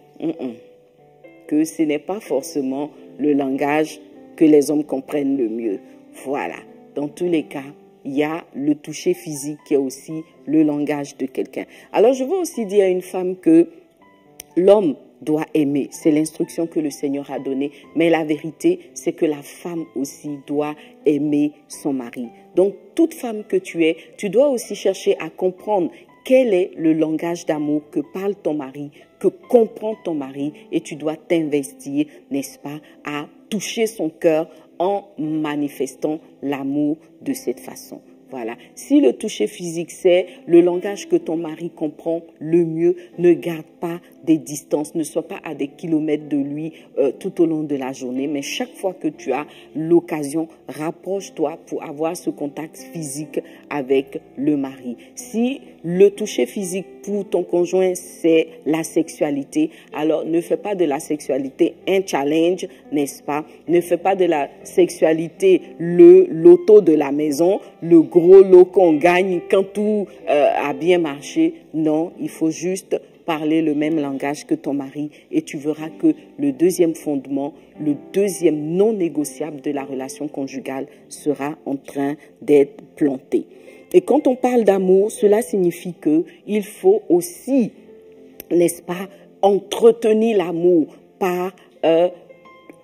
que ce n'est pas forcément le langage que les hommes comprennent le mieux. Voilà. Dans tous les cas, il y a le toucher physique qui est aussi le langage de quelqu'un. Alors, je veux aussi dire à une femme que l'homme doit aimer. C'est l'instruction que le Seigneur a donnée. Mais la vérité, c'est que la femme aussi doit aimer son mari. Donc, toute femme que tu es, tu dois aussi chercher à comprendre quel est le langage d'amour que parle ton mari, que comprend ton mari, et tu dois t'investir, n'est-ce pas, à toucher son cœur en manifestant l'amour de cette façon. Voilà. Si le toucher physique, c'est le langage que ton mari comprend le mieux, ne garde pas des distances, ne sois pas à des kilomètres de lui tout au long de la journée, mais chaque fois que tu as l'occasion, rapproche-toi pour avoir ce contact physique avec le mari. Si le toucher physique pour ton conjoint, c'est la sexualité, alors ne fais pas de la sexualité un challenge, n'est-ce pas? Ne fais pas de la sexualité le loto de la maison, le gros lot qu'on gagne quand tout a bien marché. Non, il faut juste parler le même langage que ton mari et tu verras que le deuxième fondement, le deuxième non négociable de la relation conjugale sera en train d'être planté. Et quand on parle d'amour, cela signifie que il faut aussi, n'est-ce pas, entretenir l'amour par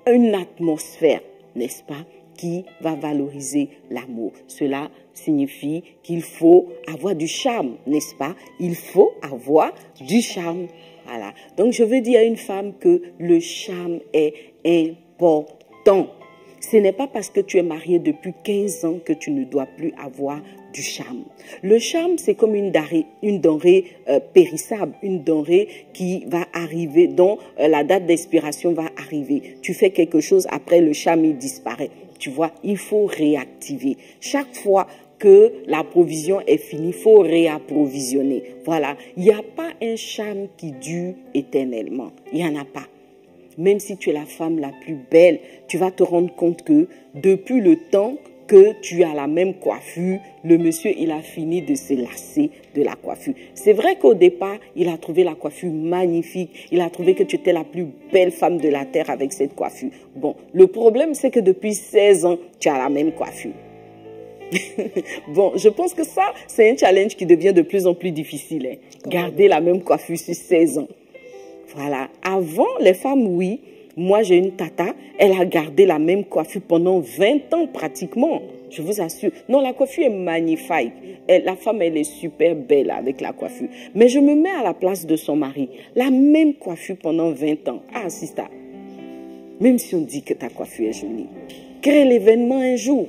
une atmosphère, n'est-ce pas, qui va valoriser l'amour. Cela signifie qu'il faut avoir du charme, n'est-ce pas? Il faut avoir du charme. Voilà. Donc, je veux dire à une femme que le charme est important. Ce n'est pas parce que tu es marié depuis 15 ans que tu ne dois plus avoir du charme. Le charme, c'est comme une denrée périssable, une denrée qui va arriver, dont la date d'expiration va arriver. Tu fais quelque chose, après le charme, il disparaît. Tu vois, il faut réactiver. Chaque fois que la provision est finie, il faut réapprovisionner. Voilà, il n'y a pas un charme qui dure éternellement. Il n'y en a pas. Même si tu es la femme la plus belle, tu vas te rendre compte que depuis le temps que tu as la même coiffure, le monsieur, il a fini de se lasser de la coiffure. C'est vrai qu'au départ, il a trouvé la coiffure magnifique. Il a trouvé que tu étais la plus belle femme de la terre avec cette coiffure. Bon, le problème, c'est que depuis 16 ans, tu as la même coiffure. Bon, je pense que ça, c'est un challenge qui devient de plus en plus difficile. Hein. Garder la même coiffure sur 16 ans. Voilà. Avant, les femmes, oui. Moi, j'ai une tata. Elle a gardé la même coiffure pendant 20 ans pratiquement. Je vous assure. Non, la coiffure est magnifique. La femme, elle est super belle avec la coiffure. Mais je me mets à la place de son mari. La même coiffure pendant 20 ans. Ah, Sista. Même si on dit que ta coiffure est jolie. Crée l'événement un jour.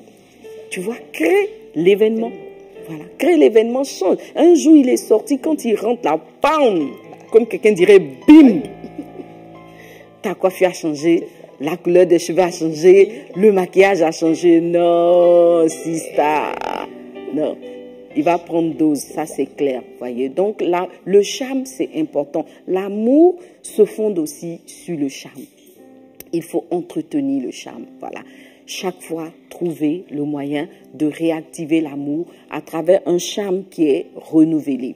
Tu vois, crée l'événement. Voilà. Crée l'événement, change. Un jour, il est sorti. Quand il rentre là, bam! Comme quelqu'un dirait, bim! Ta coiffure a changé, la couleur des cheveux a changé, le maquillage a changé. Non, Sista. Non. Il va prendre dose, ça c'est clair. Voyez. Donc là, le charme, c'est important. L'amour se fonde aussi sur le charme. Il faut entretenir le charme. Voilà. Chaque fois, trouver le moyen de réactiver l'amour à travers un charme qui est renouvelé.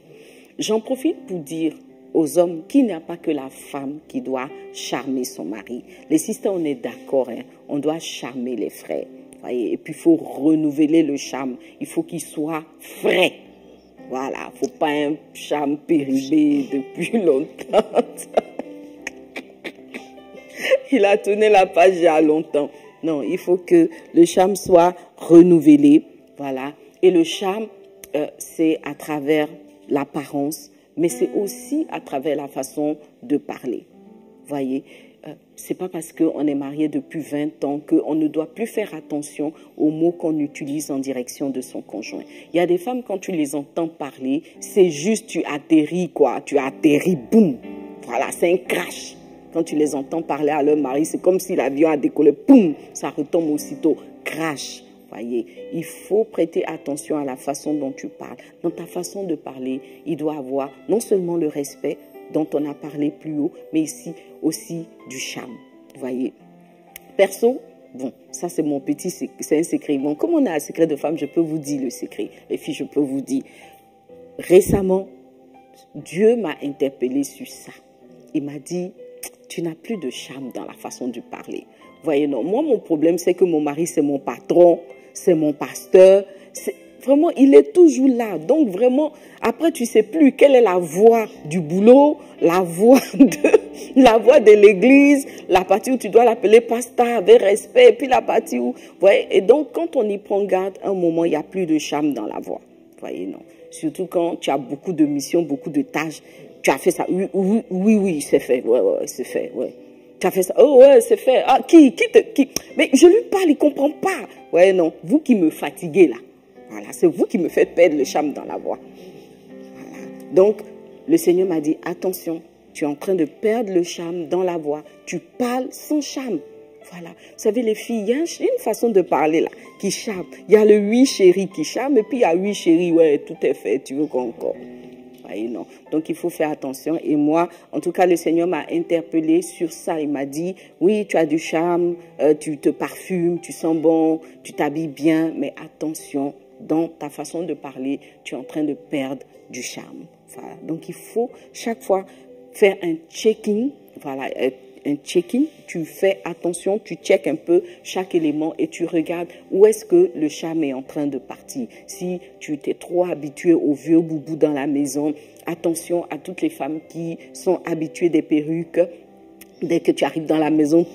J'en profite pour dire aux hommes qu'il n'y a pas que la femme qui doit charmer son mari. Les sisters, on est d'accord, hein? On doit charmer les frères. Voyez? Et puis, il faut renouveler le charme. Il faut qu'il soit frais. Voilà, il ne faut pas un charme périmé depuis longtemps. Il a tourné la page il y a longtemps. Non, il faut que le charme soit renouvelé. Voilà. Et le charme, c'est à travers l'apparence, mais c'est aussi à travers la façon de parler. Voyez, c'est pas parce qu'on est marié depuis 20 ans qu'on ne doit plus faire attention aux mots qu'on utilise en direction de son conjoint. Il y a des femmes, quand tu les entends parler, c'est juste tu atterris, quoi. Tu atterris, boum. Voilà, c'est un crash. Quand tu les entends parler à leur mari, c'est comme si l'avion a décollé, boum, ça retombe aussitôt, crash. Voyez, il faut prêter attention à la façon dont tu parles. Dans ta façon de parler, il doit avoir non seulement le respect dont on a parlé plus haut, mais ici aussi du charme. Voyez. Perso, bon, ça c'est mon petit, c'est un secret. Bon, comme on a un secret de femme, je peux vous dire le secret. Les filles, je peux vous dire. Récemment, Dieu m'a interpellée sur ça. Il m'a dit, tu n'as plus de charme dans la façon de parler. Voyez, non, moi, mon problème, c'est que mon mari, c'est mon patron, c'est mon pasteur. Vraiment, il est toujours là. Donc, vraiment, après, tu ne sais plus quelle est la voix du boulot, la voix de l'église, la partie où tu dois l'appeler pasteur avec respect, et puis la partie où... Voyez, et donc, quand on y prend garde, à un moment, il n'y a plus de charme dans la voix. Voyez, non. Surtout quand tu as beaucoup de missions, beaucoup de tâches. Tu as fait ça. Oui, c'est fait. Ouais, c'est fait. Ouais. Tu as fait ça. Oh, ouais, c'est fait. Ah, qui? Mais je lui parle, il comprend pas. Ouais, non. Vous qui me fatiguez, là. Voilà. C'est vous qui me faites perdre le charme dans la voix. Voilà. Donc, le Seigneur m'a dit, attention, tu es en train de perdre le charme dans la voix. Tu parles sans charme. Voilà. Vous savez, les filles, il y a une façon de parler, là, qui charme. Il y a le oui chéri qui charme, et puis il y a oui chéri, ouais, tout est fait, tu veux quoi encore? Non. Donc, il faut faire attention. Et moi, en tout cas, le Seigneur m'a interpellé sur ça. Il m'a dit, oui, tu as du charme, tu te parfumes, tu sens bon, tu t'habilles bien, mais attention, dans ta façon de parler, tu es en train de perdre du charme. Voilà. Donc, il faut chaque fois faire un check-in, voilà, un check-in, tu fais attention, tu checkes un peu chaque élément et tu regardes où est-ce que le charme est en train de partir. Si tu t'es trop habitué au vieux boubou dans la maison, attention à toutes les femmes qui sont habituées des perruques. Dès que tu arrives dans la maison,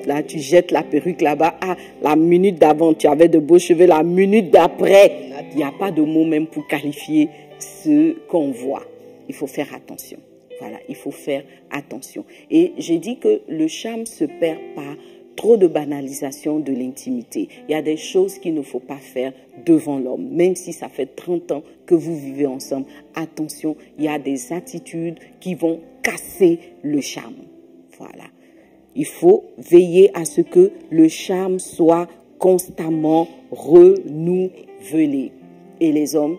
là tu jettes la perruque là-bas. Ah, la minute d'avant, tu avais de beaux cheveux, la minute d'après, il n'y a pas de mot même pour qualifier ce qu'on voit. Il faut faire attention. Voilà, il faut faire attention. Et j'ai dit que le charme se perd par trop de banalisation de l'intimité. Il y a des choses qu'il ne faut pas faire devant l'homme. Même si ça fait 30 ans que vous vivez ensemble, attention, il y a des attitudes qui vont casser le charme. Voilà. Il faut veiller à ce que le charme soit constamment renouvelé. Et les hommes,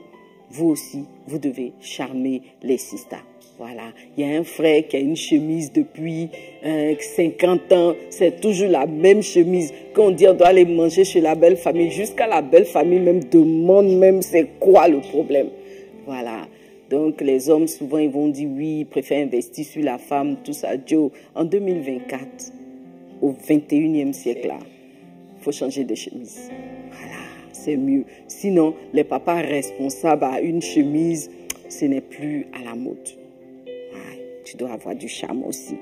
vous aussi, vous devez charmer les sisters. Voilà, il y a un frère qui a une chemise depuis 50 ans, c'est toujours la même chemise. Quand on dit on doit aller manger chez la belle famille, jusqu'à la belle famille même demande même c'est quoi le problème. Voilà, donc les hommes souvent ils vont dire oui, ils préfèrent investir sur la femme, tout ça. Joe, en 2024, au 21e siècle là, il faut changer de chemise. Voilà, c'est mieux. Sinon, les papas responsables à une chemise, ce n'est plus à la mode. Tu dois avoir du charme aussi.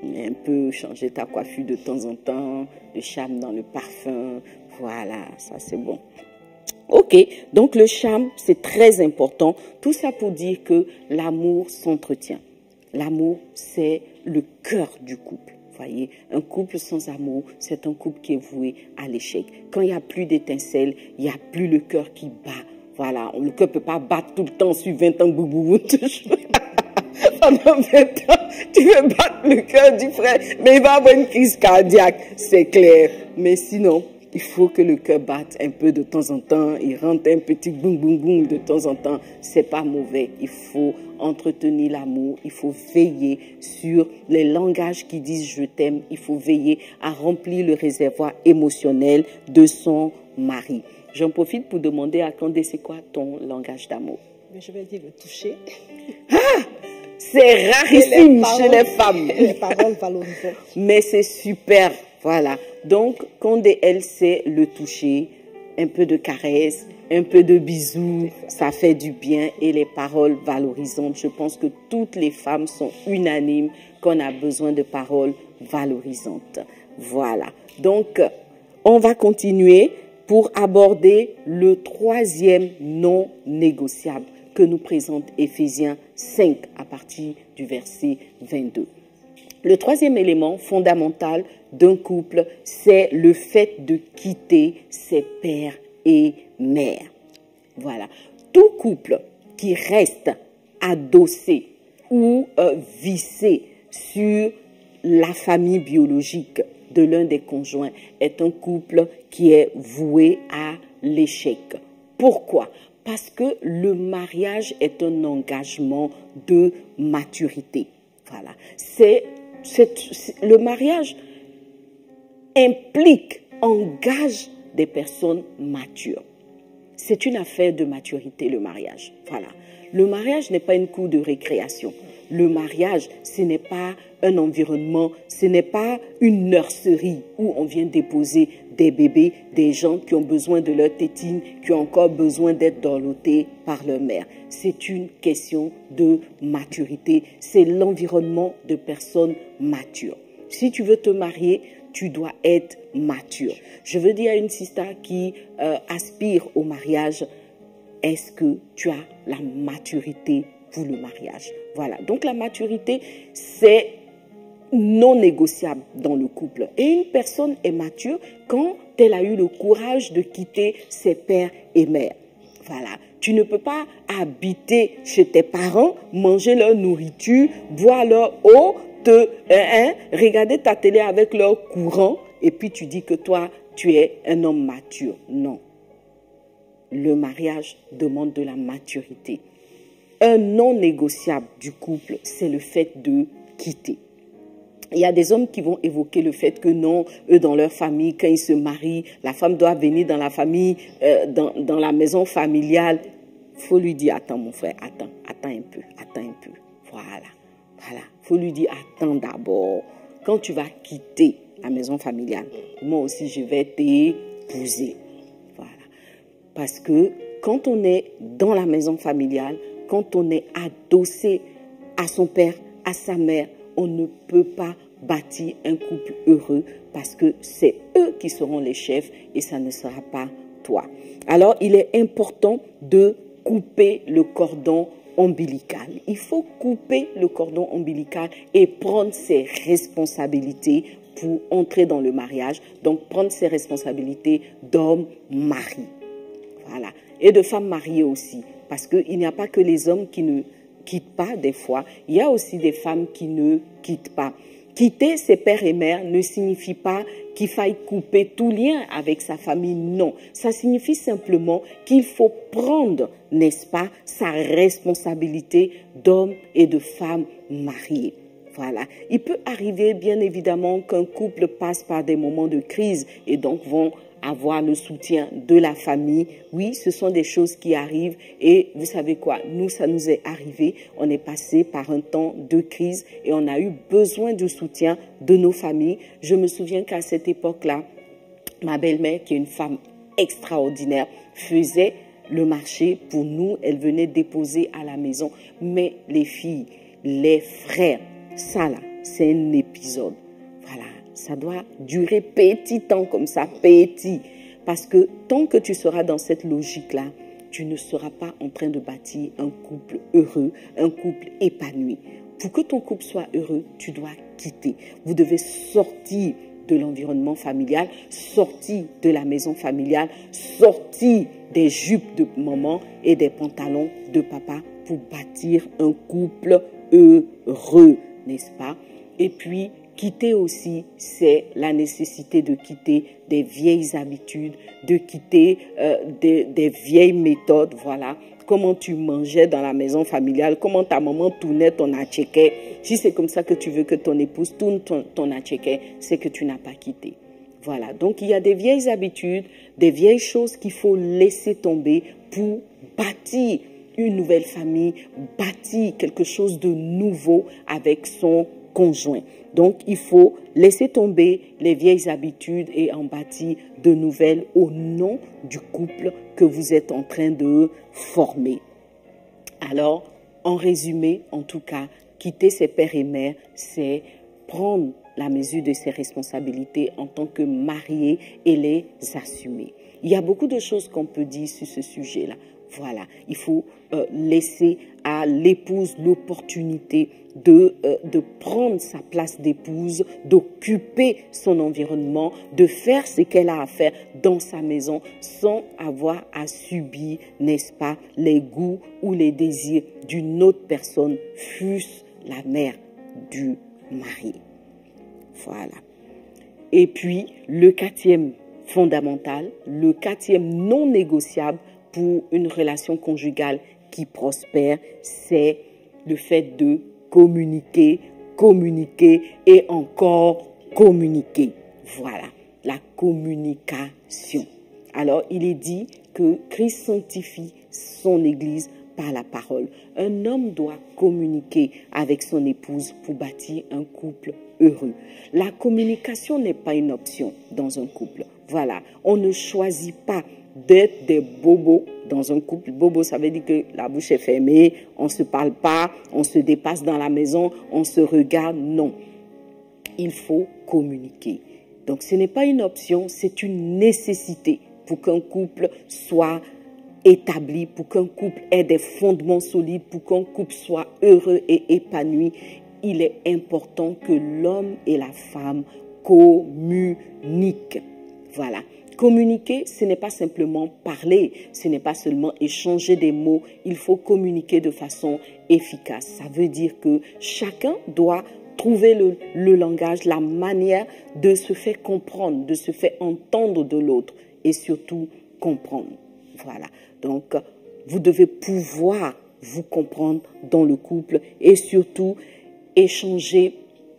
Un peu changer ta coiffure de temps en temps, le charme dans le parfum. Voilà, ça c'est bon. Ok, donc le charme, c'est très important. Tout ça pour dire que l'amour s'entretient. L'amour, c'est le cœur du couple. Voyez, un couple sans amour, c'est un couple qui est voué à l'échec. Quand il n'y a plus d'étincelles, il n'y a plus le cœur qui bat. Voilà, le cœur ne peut pas battre tout le temps sur 20 ans, boubou, toujours. Pendant 20 ans, tu veux battre le cœur du frère, mais il va avoir une crise cardiaque, c'est clair. Mais sinon, il faut que le cœur batte un peu de temps en temps, il rentre un petit boum boum boum de temps en temps, c'est pas mauvais. Il faut entretenir l'amour, il faut veiller sur les langages qui disent je t'aime, il faut veiller à remplir le réservoir émotionnel de son mari. J'en profite pour demander à Candé, c'est quoi ton langage d'amour? Mais je vais dire le toucher. Ah! C'est rarissime chez les femmes. Les paroles valorisantes. Mais c'est super. Voilà. Donc, Condé, elle sait le toucher, un peu de caresse, un peu de bisous, ça fait du bien. Et les paroles valorisantes, je pense que toutes les femmes sont unanimes qu'on a besoin de paroles valorisantes. Voilà. Donc, on va continuer pour aborder le troisième non négociable que nous présente Éphésiens 5 à partir du verset 22. Le troisième élément fondamental d'un couple, c'est le fait de quitter ses pères et mères. Voilà. Tout couple qui reste adossé ou vissé sur la famille biologique de l'un des conjoints est un couple qui est voué à l'échec. Pourquoi ? Parce que le mariage est un engagement de maturité. Voilà. Le mariage engage des personnes matures. C'est une affaire de maturité, le mariage. Voilà. Le mariage n'est pas une cour de récréation. Le mariage, ce n'est pas un environnement, ce n'est pas une nurserie où on vient déposer des bébés, des gens qui ont besoin de leur tétine, qui ont encore besoin d'être dorlotés par leur mère. C'est une question de maturité. C'est l'environnement de personnes matures. Si tu veux te marier, tu dois être mature. Je veux dire à une sister qui aspire au mariage, est-ce que tu as la maturité pour le mariage? Voilà, donc la maturité, c'est non négociable dans le couple. Et une personne est mature quand elle a eu le courage de quitter ses pères et mères. Voilà, tu ne peux pas habiter chez tes parents, manger leur nourriture, boire leur eau, regarder ta télé avec leur courant, et puis tu dis que toi, tu es un homme mature. Non. Le mariage demande de la maturité. Un non négociable du couple, c'est le fait de quitter. Il y a des hommes qui vont évoquer le fait que non, eux dans leur famille, quand ils se marient, la femme doit venir dans la famille, dans la maison familiale. Il faut lui dire, attends mon frère, attends un peu. Voilà. Il faut lui dire, attends d'abord. Quand tu vas quitter la maison familiale, moi aussi je vais t'épouser. Voilà. Parce que quand on est dans la maison familiale, quand on est adossé à son père, à sa mère, on ne peut pas bâtir un couple heureux parce que c'est eux qui seront les chefs et ça ne sera pas toi. Alors, il est important de couper le cordon ombilical. Il faut couper le cordon ombilical et prendre ses responsabilités pour entrer dans le mariage. Donc, prendre ses responsabilités d'homme-mari. Voilà. Et de femme mariée aussi. Parce qu'il n'y a pas que les hommes qui ne quittent pas des fois. Il y a aussi des femmes qui ne quittent pas. Quitter ses pères et mères ne signifie pas qu'il faille couper tout lien avec sa famille, non. Ça signifie simplement qu'il faut prendre, n'est-ce pas, sa responsabilité d'homme et de femme mariés. Voilà. Il peut arriver, bien évidemment, qu'un couple passe par des moments de crise et donc vont avoir le soutien de la famille. Oui, ce sont des choses qui arrivent et vous savez quoi, nous, ça nous est arrivé. On est passé par un temps de crise et on a eu besoin du soutien de nos familles. Je me souviens qu'à cette époque-là, ma belle-mère, qui est une femme extraordinaire, faisait le marché pour nous. Elle venait déposer à la maison. Mais les filles, les frères, ça là, c'est un épisode. Voilà. Ça doit durer petit temps comme ça, petit. Parce que tant que tu seras dans cette logique-là, tu ne seras pas en train de bâtir un couple heureux, un couple épanoui. Pour que ton couple soit heureux, tu dois quitter. Vous devez sortir de l'environnement familial, sortir de la maison familiale, sortir des jupes de maman et des pantalons de papa pour bâtir un couple heureux, n'est-ce pas? Et puis, quitter aussi, c'est la nécessité de quitter des vieilles habitudes, de quitter des vieilles méthodes, voilà. Comment tu mangeais dans la maison familiale, comment ta maman tournait ton attiéké. Si c'est comme ça que tu veux que ton épouse tourne ton attiéké, c'est que tu n'as pas quitté. Voilà, donc il y a des vieilles habitudes, des vieilles choses qu'il faut laisser tomber pour bâtir une nouvelle famille, bâtir quelque chose de nouveau avec son conjoint. Donc, il faut laisser tomber les vieilles habitudes et en bâtir de nouvelles au nom du couple que vous êtes en train de former. Alors, en résumé, en tout cas, quitter ses pères et mères, c'est prendre la mesure de ses responsabilités en tant que marié et les assumer. Il y a beaucoup de choses qu'on peut dire sur ce sujet-là. Voilà, il faut laisser à l'épouse l'opportunité de prendre sa place d'épouse, d'occuper son environnement, de faire ce qu'elle a à faire dans sa maison sans avoir à subir, n'est-ce pas, les goûts ou les désirs d'une autre personne, fût-ce la mère du mari. Voilà. Et puis, le quatrième fondamental, le quatrième non négociable pour une relation conjugale qui prospère, c'est le fait de communiquer, communiquer et encore communiquer. Voilà, la communication. Alors, il est dit que Christ sanctifie son Église par la parole. Un homme doit communiquer avec son épouse pour bâtir un couple heureux. La communication n'est pas une option dans un couple. Voilà, on ne choisit pas d'être des bobos dans un couple. Bobo, ça veut dire que la bouche est fermée, on ne se parle pas, on se dépasse dans la maison, on se regarde. Non, il faut communiquer. Donc, ce n'est pas une option, c'est une nécessité pour qu'un couple soit établi, pour qu'un couple ait des fondements solides, pour qu'un couple soit heureux et épanoui, il est important que l'homme et la femme communiquent. Voilà. Communiquer, ce n'est pas simplement parler, ce n'est pas seulement échanger des mots, il faut communiquer de façon efficace. Ça veut dire que chacun doit trouver le langage, la manière de se faire comprendre, de se faire entendre de l'autre et surtout comprendre. Voilà. Donc, vous devez pouvoir vous comprendre dans le couple et surtout échanger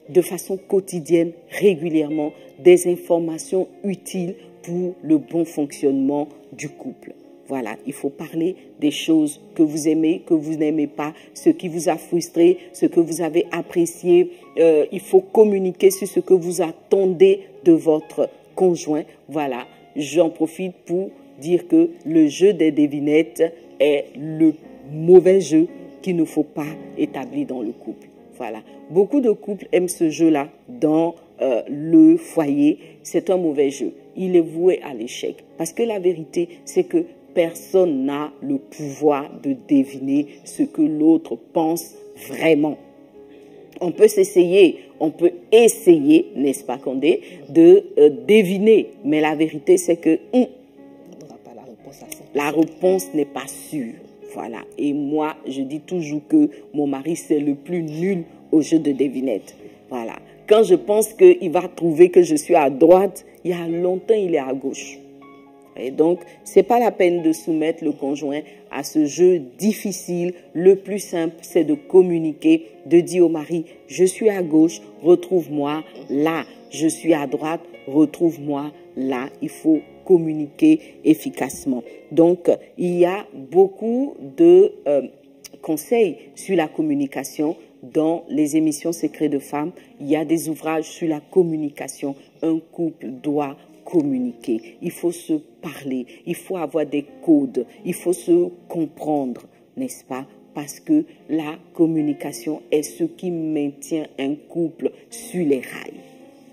de façon quotidienne, régulièrement, des informations utiles pour le bon fonctionnement du couple. Voilà, il faut parler des choses que vous aimez, que vous n'aimez pas, ce qui vous a frustré, ce que vous avez apprécié. Il faut communiquer sur ce que vous attendez de votre conjoint. Voilà, j'en profite pour dire que le jeu des devinettes est le mauvais jeu qu'il ne faut pas établir dans le couple. Voilà, beaucoup de couples aiment ce jeu-là dans le foyer. C'est un mauvais jeu. Il est voué à l'échec. Parce que la vérité, c'est que personne n'a le pouvoir de deviner ce que l'autre pense vraiment. On peut s'essayer, on peut essayer, n'est-ce pas Condé, de deviner. Mais la vérité, c'est que la réponse n'est pas sûre. Voilà. Et moi, je dis toujours que mon mari, c'est le plus nul au jeu de devinette. Voilà. Quand je pense qu'il va trouver que je suis à droite, il y a longtemps, il est à gauche. Et donc, ce n'est pas la peine de soumettre le conjoint à ce jeu difficile. Le plus simple, c'est de communiquer, de dire au mari, je suis à gauche, retrouve-moi là. Je suis à droite, retrouve-moi là. Il faut communiquer efficacement. Donc, il y a beaucoup de conseils sur la communication. Dans les émissions Secrets de femmes, il y a des ouvrages sur la communication. Un couple doit communiquer. Il faut se parler. Il faut avoir des codes. Il faut se comprendre, n'est-ce pas? Parce que la communication est ce qui maintient un couple sur les rails.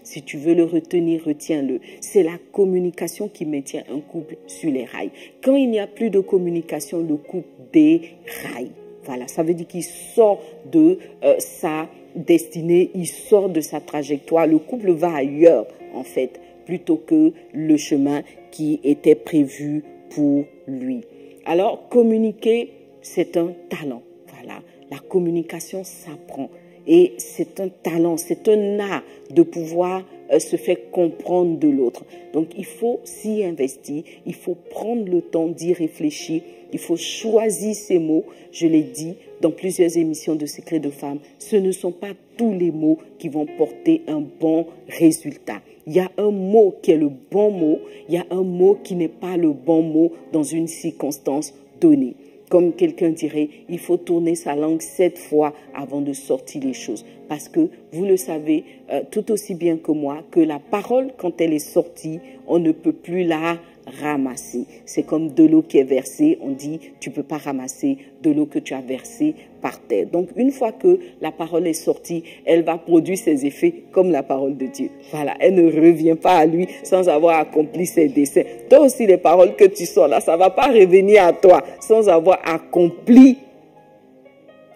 Si tu veux le retenir, retiens-le. C'est la communication qui maintient un couple sur les rails. Quand il n'y a plus de communication, le couple déraille. Voilà, ça veut dire qu'il sort de sa destinée, il sort de sa trajectoire. Le couple va ailleurs, en fait, plutôt que le chemin qui était prévu pour lui. Alors, communiquer, c'est un talent. Voilà, la communication s'apprend. Et c'est un talent, c'est un art de pouvoir se faire comprendre de l'autre. Donc, il faut s'y investir, il faut prendre le temps d'y réfléchir, il faut choisir ses mots. Je l'ai dit dans plusieurs émissions de Secrets de femmes, ce ne sont pas tous les mots qui vont porter un bon résultat. Il y a un mot qui est le bon mot, il y a un mot qui n'est pas le bon mot dans une circonstance donnée. Comme quelqu'un dirait, il faut tourner sa langue 7 fois avant de sortir les choses. Parce que vous le savez tout aussi bien que moi, que la parole, quand elle est sortie, on ne peut plus la ramasser. C'est comme de l'eau qui est versée, on dit, tu ne peux pas ramasser de l'eau que tu as versée par terre. Donc, une fois que la parole est sortie, elle va produire ses effets comme la parole de Dieu. Voilà, elle ne revient pas à lui sans avoir accompli ses desseins. Toi aussi, les paroles que tu sors là, ça ne va pas revenir à toi sans avoir accompli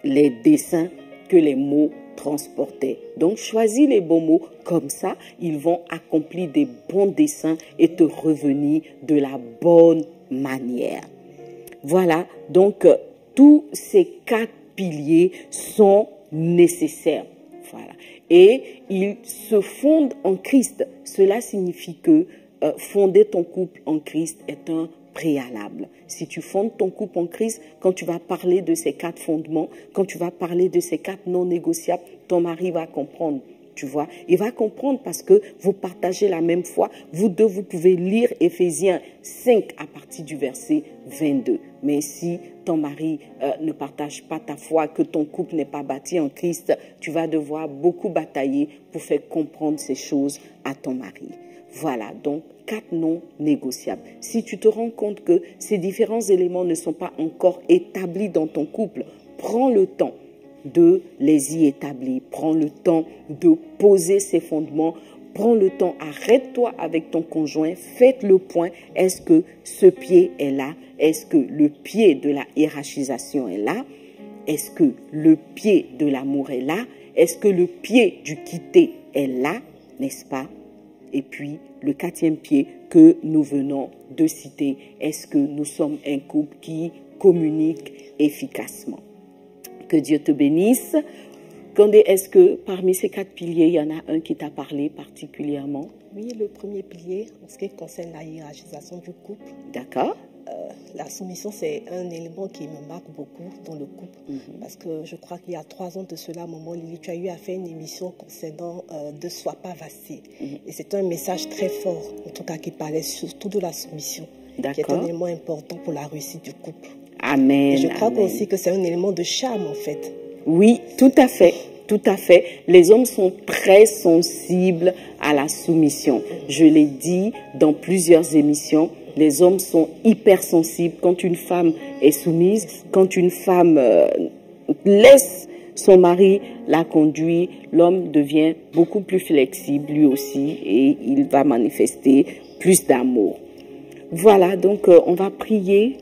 les desseins que les mots transportaient. Donc, choisis les bons mots, comme ça, ils vont accomplir des bons desseins et te revenir de la bonne manière. Voilà, donc, tous ces 4 piliers sont nécessaires. Voilà. Et ils se fondent en Christ. Cela signifie que fonder ton couple en Christ est un préalable. Si tu fondes ton couple en Christ, quand tu vas parler de ces 4 fondements, quand tu vas parler de ces 4 non négociables, ton mari va comprendre. Tu vois, il va comprendre parce que vous partagez la même foi. Vous deux, vous pouvez lire Éphésiens 5 à partir du verset 22. Mais si ton mari ne partage pas ta foi, que ton couple n'est pas bâti en Christ, tu vas devoir beaucoup batailler pour faire comprendre ces choses à ton mari. Voilà, donc 4 non négociables. Si tu te rends compte que ces différents éléments ne sont pas encore établis dans ton couple, prends le temps de les y établir. Prends le temps de poser ces fondements. Prends le temps, arrête-toi avec ton conjoint, faites le point. Est-ce que ce pied est là? Est-ce que le pied de la hiérarchisation est là? Est-ce que le pied de l'amour est là? Est-ce que le pied du quitter est là? N'est-ce pas? Et puis, le 4e pied que nous venons de citer, est-ce que nous sommes un couple qui communique efficacement? Que Dieu te bénisse. Candé, est-ce que parmi ces 4 piliers, il y en a un qui t'a parlé particulièrement? Oui, le premier pilier, en ce qui concerne la hiérarchisation du couple. D'accord. La soumission, c'est un élément qui me marque beaucoup dans le couple. Parce que je crois qu'il y a 3 ans de cela, maman Lily, tu as eu à faire une émission concernant Ne sois pas vacille. Et c'est un message très fort, en tout cas qui parlait surtout de la soumission, qui est un élément important pour la réussite du couple. Amen. Et je crois aussi que c'est un élément de charme, en fait. Oui, tout à fait. Tout à fait. Les hommes sont très sensibles à la soumission. Je l'ai dit dans plusieurs émissions, les hommes sont hypersensibles. Quand une femme est soumise, quand une femme laisse son mari la conduire, l'homme devient beaucoup plus flexible lui aussi et il va manifester plus d'amour. Voilà, donc on va prier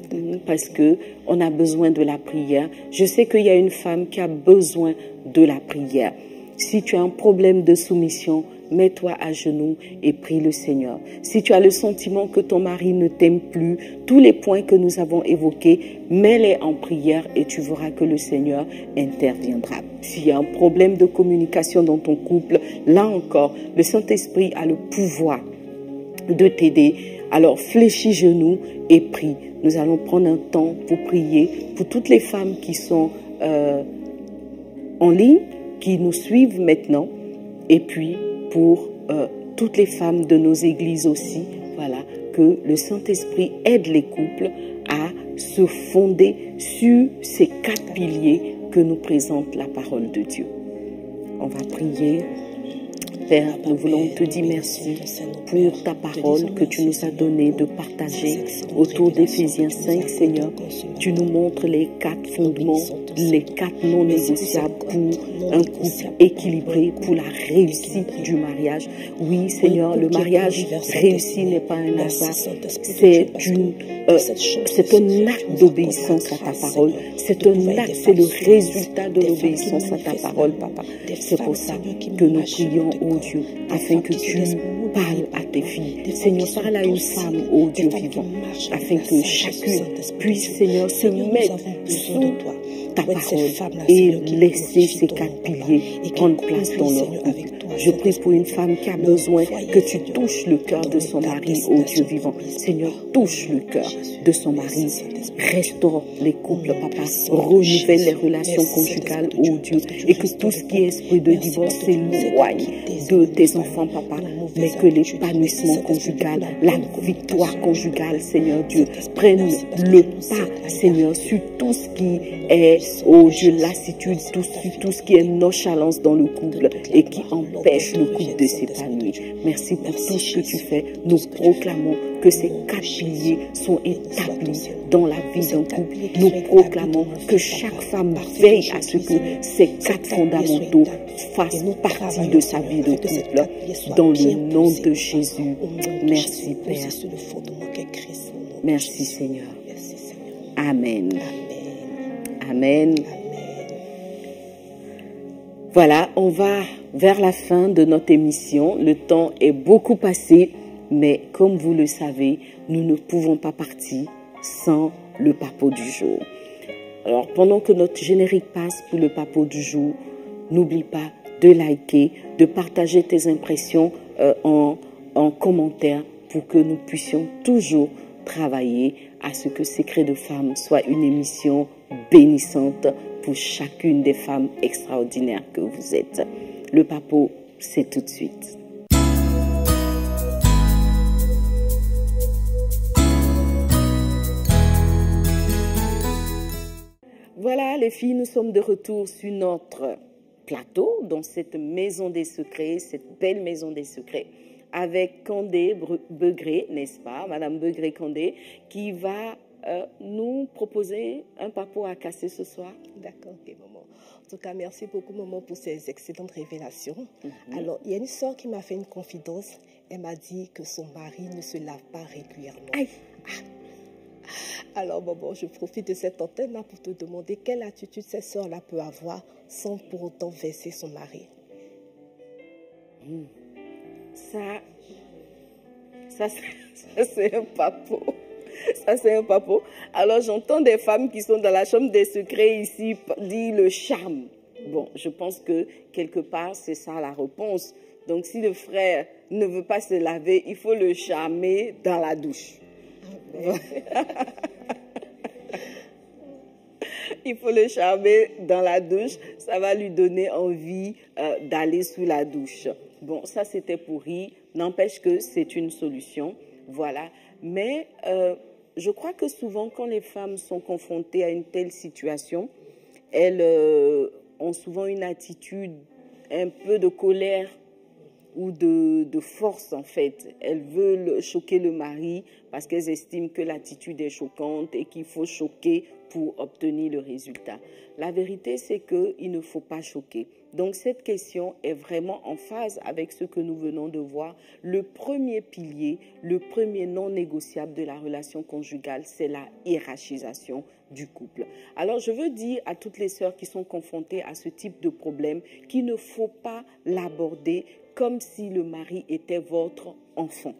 parce que on a besoin de la prière. Je sais qu'il y a une femme qui a besoin de la prière. Si tu as un problème de soumission, mets-toi à genoux et prie le Seigneur. Si tu as le sentiment que ton mari ne t'aime plus, tous les points que nous avons évoqués, mets-les en prière et tu verras que le Seigneur interviendra. S'il y a un problème de communication dans ton couple, là encore, le Saint-Esprit a le pouvoir de t'aider. Alors fléchis genoux et prie. Nous allons prendre un temps pour prier pour toutes les femmes qui sont en ligne, qui nous suivent maintenant, et puis pour toutes les femmes de nos églises aussi. Voilà, que le Saint-Esprit aide les couples à se fonder sur ces 4 piliers que nous présente la parole de Dieu. On va prier. Père, nous voulons te dire merci pour ta parole que tu nous as donnée de partager autour d'Éphésiens 5, Seigneur. Tu nous montres les 4 fondements, les 4 non négociables pour un couple équilibré, pour la réussite du mariage. Oui, Seigneur, le mariage réussi n'est pas un hasard, c'est un acte d'obéissance à ta parole. C'est un acte, c'est le résultat de l'obéissance à ta parole, Papa. C'est pour ça que nous prions, ô Dieu, afin que tu parles à tes filles. Seigneur, parle à une femme, ô Dieu vivant, afin que chacune puisse, Seigneur, se mettre sous ta parole et laisser ces 4 piliers prendre place dans leur couple. Je prie pour une femme qui a besoin que tu touches le cœur de son mari, ô Dieu vivant. Seigneur, touche le cœur de son mari. Restaure les couples, Papa. Renouvelle les relations conjugales, ô Dieu. Et que tout ce qui est esprit de divorce s'éloigne de tes enfants, Papa. Mais que l'épanouissement conjugal, la victoire conjugale, Seigneur Dieu, prenne le pas, Seigneur, sur tout ce qui est, ô Dieu, lassitude, tout ce qui est nonchalance dans le couple et qui empêche le couple de s'épanouir. Merci pour tout ce que tu fais. Nous proclamons que ces 4 piliers sont établis dans la vie d'un couple. Nous proclamons que chaque femme veille à ce que ces 4 fondamentaux fassent partie de sa vie de couple. Dans le nom de Jésus. Merci, Père. Merci, Seigneur. Amen. Amen. Voilà, on va vers la fin de notre émission. Le temps est beaucoup passé, mais comme vous le savez, nous ne pouvons pas partir sans le papo du jour. Alors, pendant que notre générique passe pour le papo du jour, n'oublie pas de liker, de partager tes impressions en commentaire pour que nous puissions toujours travailler à ce que Secret de Femmes soit une émission bénissante pour chacune des femmes extraordinaires que vous êtes. Le papo, c'est tout de suite. Voilà les filles, nous sommes de retour sur notre plateau dans cette maison des secrets, cette belle maison des secrets, avec Candé Begré, n'est-ce pas, Madame Begré-Candé, qui va nous proposer un papo à casser ce soir. D'accord, ok, maman. En tout cas, merci beaucoup, maman, pour ces excellentes révélations. Alors, il y a une soeur qui m'a fait une confidence. Elle m'a dit que son mari ne se lave pas régulièrement. Aïe. Alors, maman, je profite de cette antenne-là pour te demander quelle attitude cette soeur-là peut avoir sans pour autant vexer son mari. Ça c'est un papo. Ça, c'est un papo. Alors, j'entends des femmes qui sont dans la chambre des secrets ici dire le charme. Bon, je pense que quelque part, c'est ça la réponse. Donc, si le frère ne veut pas se laver, il faut le charmer dans la douche. Il faut le charmer dans la douche. Ça va lui donner envie d'aller sous la douche. Bon, ça, c'était pour rire. N'empêche que c'est une solution. Voilà. Mais je crois que souvent, quand les femmes sont confrontées à une telle situation, elles ont souvent une attitude un peu de colère ou de force, en fait. Elles veulent choquer le mari parce qu'elles estiment que l'attitude est choquante et qu'il faut choquer pour obtenir le résultat. La vérité, c'est qu'il ne faut pas choquer. Donc, cette question est vraiment en phase avec ce que nous venons de voir. Le premier pilier, le premier non négociable de la relation conjugale, c'est la hiérarchisation du couple. Alors, je veux dire à toutes les sœurs qui sont confrontées à ce type de problème qu'il ne faut pas l'aborder comme si le mari était votre enfant.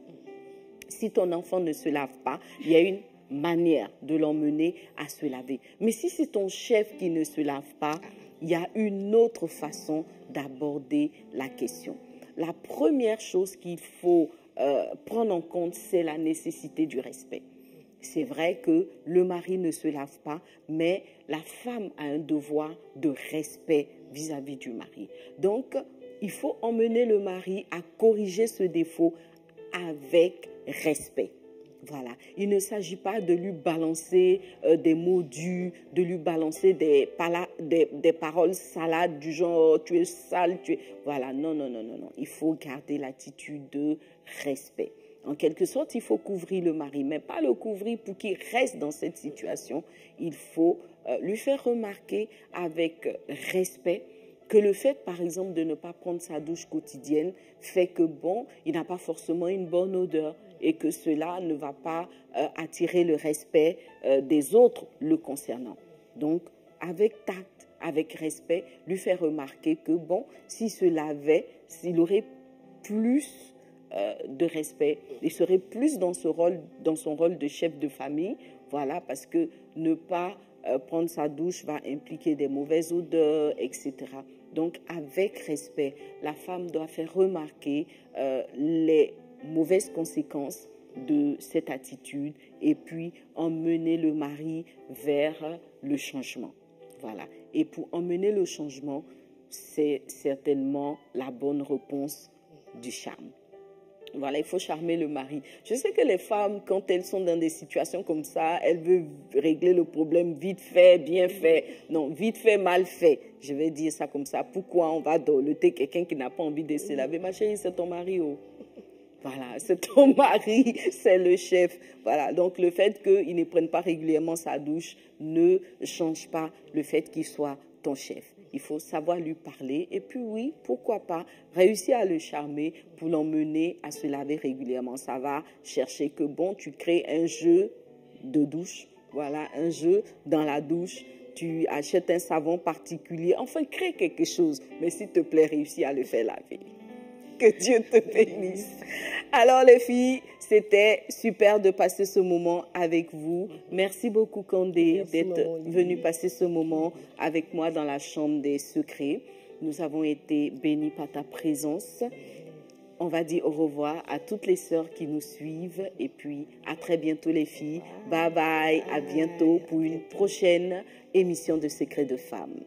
Si ton enfant ne se lave pas, il y a une manière de l'emmener à se laver. Mais si c'est ton chef qui ne se lave pas, il y a une autre façon d'aborder la question. La première chose qu'il faut prendre en compte, c'est la nécessité du respect. C'est vrai que le mari ne se lave pas, mais la femme a un devoir de respect vis-à-vis du mari. Donc, il faut emmener le mari à corriger ce défaut avec respect. Voilà. Il ne s'agit pas de lui balancer des mots durs, de lui balancer des paroles salades du genre « tu es sale, tu es… » Voilà, non. Il faut garder l'attitude de respect. En quelque sorte, il faut couvrir le mari, mais pas le couvrir pour qu'il reste dans cette situation. Il faut lui faire remarquer avec respect que le fait, par exemple, de ne pas prendre sa douche quotidienne fait que, bon, il n'a pas forcément une bonne odeur et que cela ne va pas attirer le respect des autres le concernant. Donc, avec tact, avec respect, lui faire remarquer que, bon, s'il se lavait, s'il aurait plus de respect, il serait plus dans son rôle de chef de famille, voilà, parce que ne pas prendre sa douche va impliquer des mauvaises odeurs, etc. Donc, avec respect, la femme doit faire remarquer les mauvaises conséquences de cette attitude et puis emmener le mari vers le changement. Voilà. Et pour emmener le changement, c'est certainement la bonne réponse du charme. Voilà, il faut charmer le mari. Je sais que les femmes, quand elles sont dans des situations comme ça, elles veulent régler le problème vite fait, bien fait. Non, vite fait, mal fait. Je vais dire ça comme ça. Pourquoi on va doleter quelqu'un qui n'a pas envie de se laver? Ma chérie, c'est ton mari. Oh. Voilà, c'est ton mari, c'est le chef. Voilà, donc le fait qu'il ne prenne pas régulièrement sa douche ne change pas le fait qu'il soit ton chef. Il faut savoir lui parler et puis oui, pourquoi pas réussir à le charmer pour l'emmener à se laver régulièrement. Ça va chercher que bon, tu crées un jeu de douche, voilà, un jeu dans la douche. Tu achètes un savon particulier, enfin crée quelque chose, mais s'il te plaît, réussis à le faire laver. Que Dieu te bénisse. Alors les filles, c'était super de passer ce moment avec vous. Merci beaucoup Kandé d'être venue passer ce moment avec moi dans la chambre des secrets. Nous avons été bénis par ta présence. On va dire au revoir à toutes les sœurs qui nous suivent et puis à très bientôt les filles. Bye bye, à bientôt pour une prochaine émission de Secrets de Femmes.